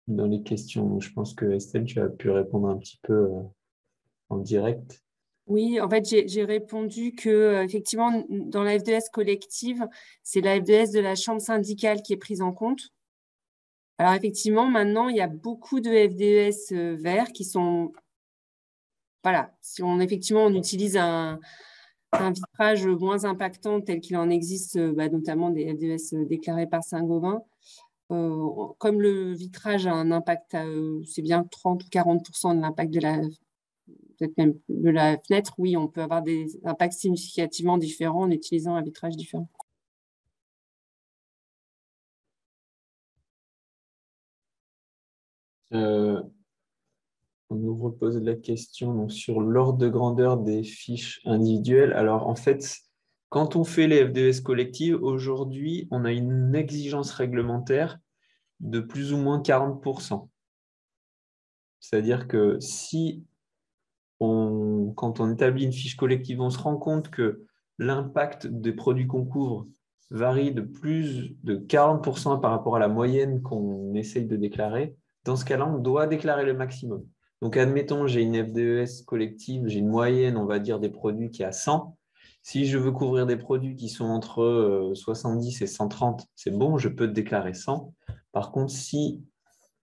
dans les questions, je pense que Estelle, tu as pu répondre un petit peu en direct. Oui, en fait, j'ai répondu que effectivement, dans la FDS collective, c'est la FDS de la chambre syndicale qui est prise en compte. Alors effectivement, maintenant, il y a beaucoup de FDS verts qui sont, voilà, si effectivement on utilise un vitrage moins impactant tel qu'il en existe, notamment des FDS déclarés par Saint-Gobain, comme le vitrage a un impact, c'est bien 30 ou 40% de l'impact peut-être même de la fenêtre, oui, on peut avoir des impacts significativement différents en utilisant un vitrage différent. On nous repose la question donc, sur l'ordre de grandeur des fiches individuelles. Alors, en fait, quand on fait les FDS collectives, aujourd'hui, on a une exigence réglementaire de plus ou moins 40%. C'est-à-dire que si quand on établit une fiche collective, on se rend compte que l'impact des produits qu'on couvre varie de plus de 40% par rapport à la moyenne qu'on essaye de déclarer, dans ce cas-là, on doit déclarer le maximum. Donc, admettons, j'ai une FDES collective, j'ai une moyenne, on va dire, des produits qui est à 100. Si je veux couvrir des produits qui sont entre 70 et 130, c'est bon, je peux déclarer 100. Par contre, si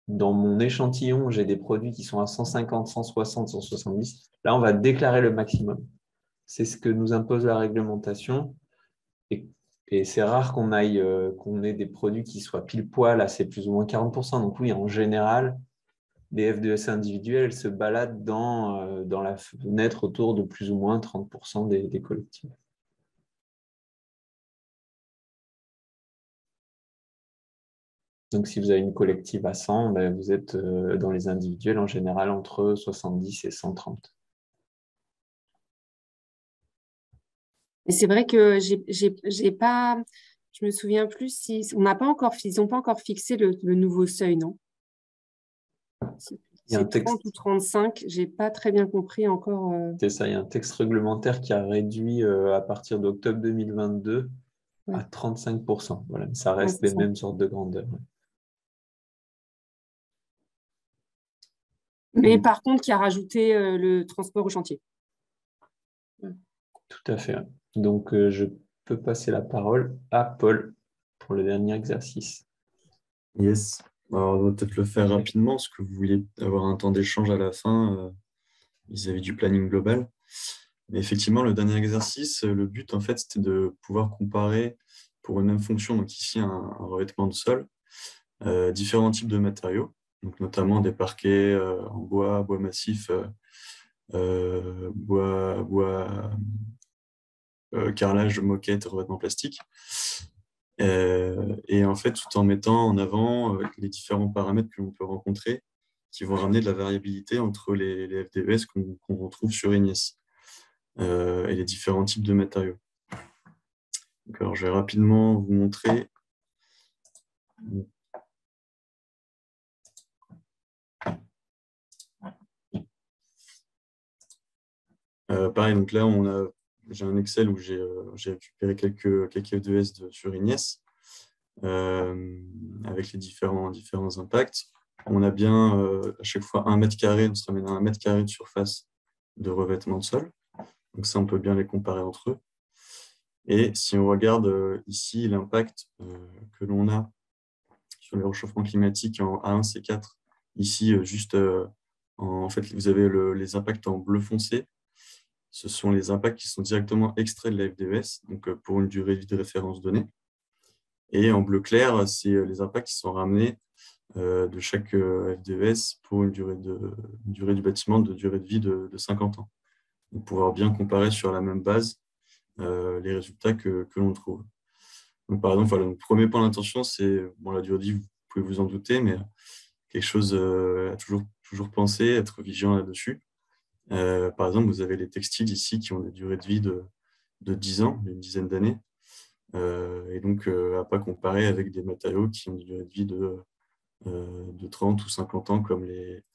dans mon échantillon, j'ai des produits qui sont à 150, 160, 170, là, on va déclarer le maximum. C'est ce que nous impose la réglementation. Et c'est rare qu'on ait des produits qui soient pile poil, là, c'est plus ou moins 40%. Donc oui, en général, les F2S individuels elles se baladent dans la fenêtre autour de plus ou moins 30% des collectifs. Donc, si vous avez une collective à 100, ben, vous êtes dans les individuels en général entre 70 et 130. Et c'est vrai que j'ai pas, je me souviens plus si on n'a pas encore, ils n'ont pas encore fixé le nouveau seuil, non? Il y a un C'est 30 texte, ou 35, j'ai pas très bien compris encore. c'est ça, il y a un texte réglementaire qui a réduit à partir d'octobre 2022 Ouais. à 35%. Voilà, mais ça reste c'est les ça. mêmes sortes de grandeur. Mais par contre, qui a rajouté le transport au chantier. Tout à fait. Donc, je peux passer la parole à Paul pour le dernier exercice. Yes. Alors, on va peut-être le faire rapidement, parce que vous vouliez avoir un temps d'échange à la fin vis-à-vis du planning global. Mais effectivement, le dernier exercice, le but, en fait, c'était de pouvoir comparer pour une même fonction, donc ici un revêtement de sol, différents types de matériaux, donc notamment des parquets en bois, bois massif, bois carrelage, moquette, revêtement plastique. Et en fait, tout en mettant en avant les différents paramètres que l'on peut rencontrer qui vont ramener de la variabilité entre les FDES qu'on retrouve sur Ignis et les différents types de matériaux. Donc, alors, je vais rapidement vous montrer. Pareil, donc là, j'ai un Excel où j'ai récupéré quelques FDES sur Ignis avec les différents impacts. On a bien à chaque fois 1 mètre carré, on se ramène à 1 mètre carré de surface de revêtement de sol. Donc ça, on peut bien les comparer entre eux. Et si on regarde ici l'impact que l'on a sur le réchauffement climatique en A1C4, ici juste en fait, vous avez les impacts en bleu foncé. Ce sont les impacts qui sont directement extraits de la FDES, donc pour une durée de vie de référence donnée. Et en bleu clair, c'est les impacts qui sont ramenés de chaque FDES pour une durée du bâtiment de durée de vie de 50 ans. Pour pouvoir bien comparer sur la même base les résultats que l'on trouve. Donc, par exemple, voilà, le premier point d'intention, c'est la durée de vie, vous pouvez vous en douter, mais quelque chose à toujours penser, être vigilant là-dessus. Par exemple, vous avez les textiles ici qui ont des durées de vie de 10 ans, une dizaine d'années, et donc à ne pas comparer avec des matériaux qui ont des durées de vie de 30 ou 50 ans, comme les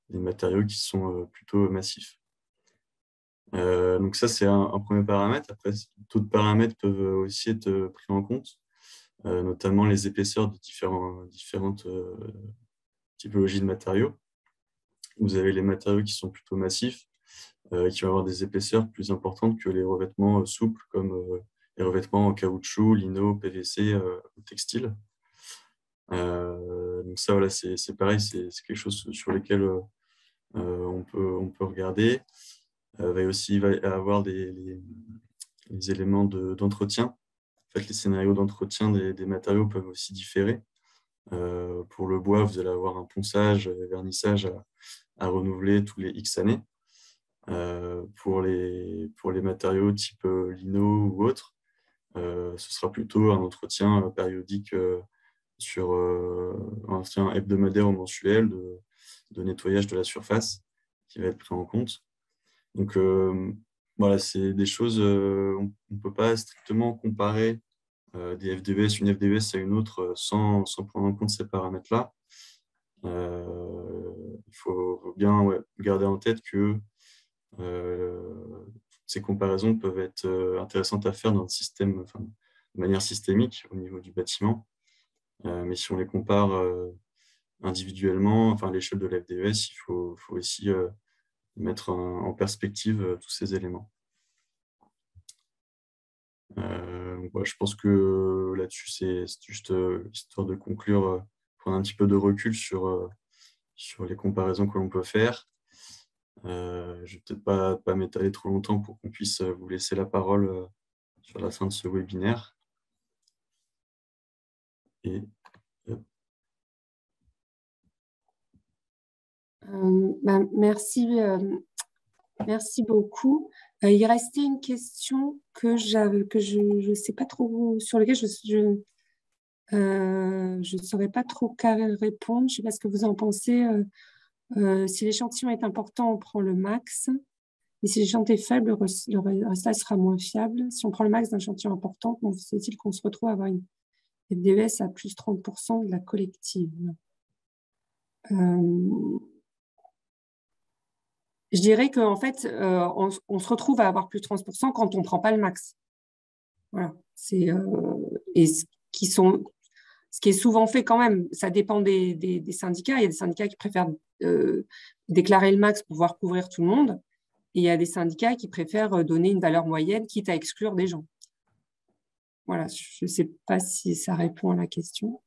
matériaux qui sont plutôt massifs. Donc ça, c'est un premier paramètre. Après, d'autres paramètres peuvent aussi être pris en compte, notamment les épaisseurs de différentes typologies de matériaux. Vous avez les matériaux qui sont plutôt massifs, qui vont avoir des épaisseurs plus importantes que les revêtements souples, comme les revêtements en caoutchouc, lino, PVC ou textile. Donc ça, voilà, c'est pareil, c'est quelque chose sur lequel on peut regarder. Il va aussi y avoir les éléments d'entretien. En fait, les scénarios d'entretien des matériaux peuvent aussi différer. Pour le bois, vous allez avoir un ponçage, vernissage à renouveler tous les X années. Pour les matériaux type lino ou autre, ce sera plutôt un entretien périodique sur un hebdomadaire ou mensuel de nettoyage de la surface qui va être pris en compte. Donc, voilà, c'est des choses, on ne peut pas strictement comparer une FDES à une autre sans prendre en compte ces paramètres-là. Il faut bien garder en tête que ces comparaisons peuvent être intéressantes à faire dans le système, de manière systémique au niveau du bâtiment. Mais si on les compare individuellement, à l'échelle de la FDES, il faut aussi mettre en perspective tous ces éléments. Je pense que là-dessus, c'est juste histoire de conclure, prendre un petit peu de recul sur les comparaisons que l'on peut faire. Je ne vais peut-être pas m'étaler trop longtemps pour qu'on puisse vous laisser la parole sur la fin de ce webinaire. Et, merci beaucoup. Il restait une question que je ne sais pas trop, sur laquelle je ne saurais pas trop qu'à répondre. Je ne sais pas ce que vous en pensez. Si l'échantillon est important, on prend le max. Et si l'échantillon est faible, le résultat sera moins fiable. Si on prend le max d'un échantillon important, c'est-il qu'on se retrouve à avoir une FDES à plus 30% de la collective? Je dirais qu'en fait, on se retrouve à avoir plus de 30% quand on ne prend pas le max. Voilà. Et ce qui est souvent fait quand même, ça dépend des syndicats. Il y a des syndicats qui préfèrent déclarer le max pour pouvoir couvrir tout le monde. Et il y a des syndicats qui préfèrent donner une valeur moyenne, quitte à exclure des gens. Voilà, je ne sais pas si ça répond à la question.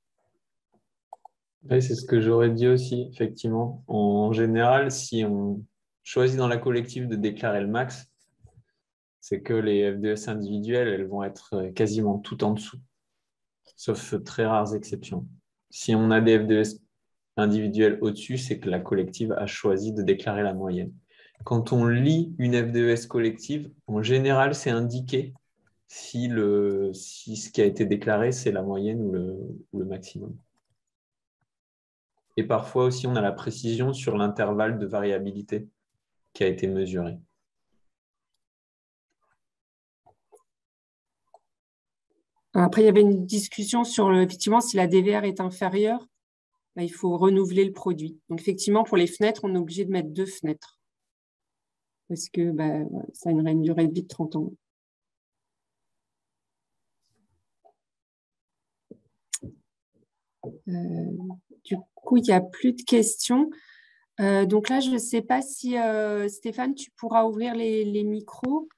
Oui, c'est ce que j'aurais dit aussi, effectivement. En général, si on choisit dans la collective de déclarer le max, c'est que les FDES individuelles, elles vont être quasiment tout en dessous, sauf très rares exceptions. Si on a des FDES individuelles au-dessus, c'est que la collective a choisi de déclarer la moyenne. Quand on lit une FDES collective, en général, c'est indiqué si ce qui a été déclaré, c'est la moyenne ou le maximum. Et parfois aussi, on a la précision sur l'intervalle de variabilité qui a été mesuré. Après, il y avait une discussion sur, effectivement, si la DVR est inférieure, il faut renouveler le produit. Donc, effectivement, pour les fenêtres, on est obligé de mettre 2 fenêtres parce que ça a une durée de vie de 30 ans. Du coup, il n'y a plus de questions. Donc là, je ne sais pas si, Stéphane, tu pourras ouvrir les micros.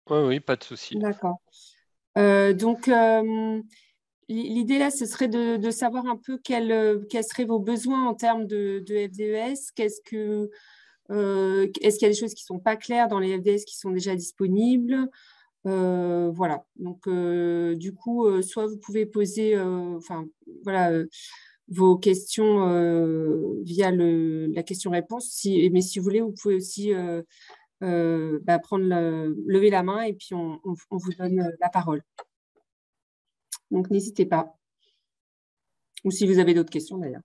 Oui, pas de souci. D'accord. Donc, l'idée là, ce serait de savoir un peu quels seraient vos besoins en termes de FDES. Est-ce qu'il y a des choses qui ne sont pas claires dans les FDES qui sont déjà disponibles? Voilà. Donc, du coup, soit vous pouvez poser vos questions via la question-réponse, mais si vous voulez, vous pouvez aussi lever la main et puis on vous donne la parole. Donc, n'hésitez pas. Ou si vous avez d'autres questions, d'ailleurs.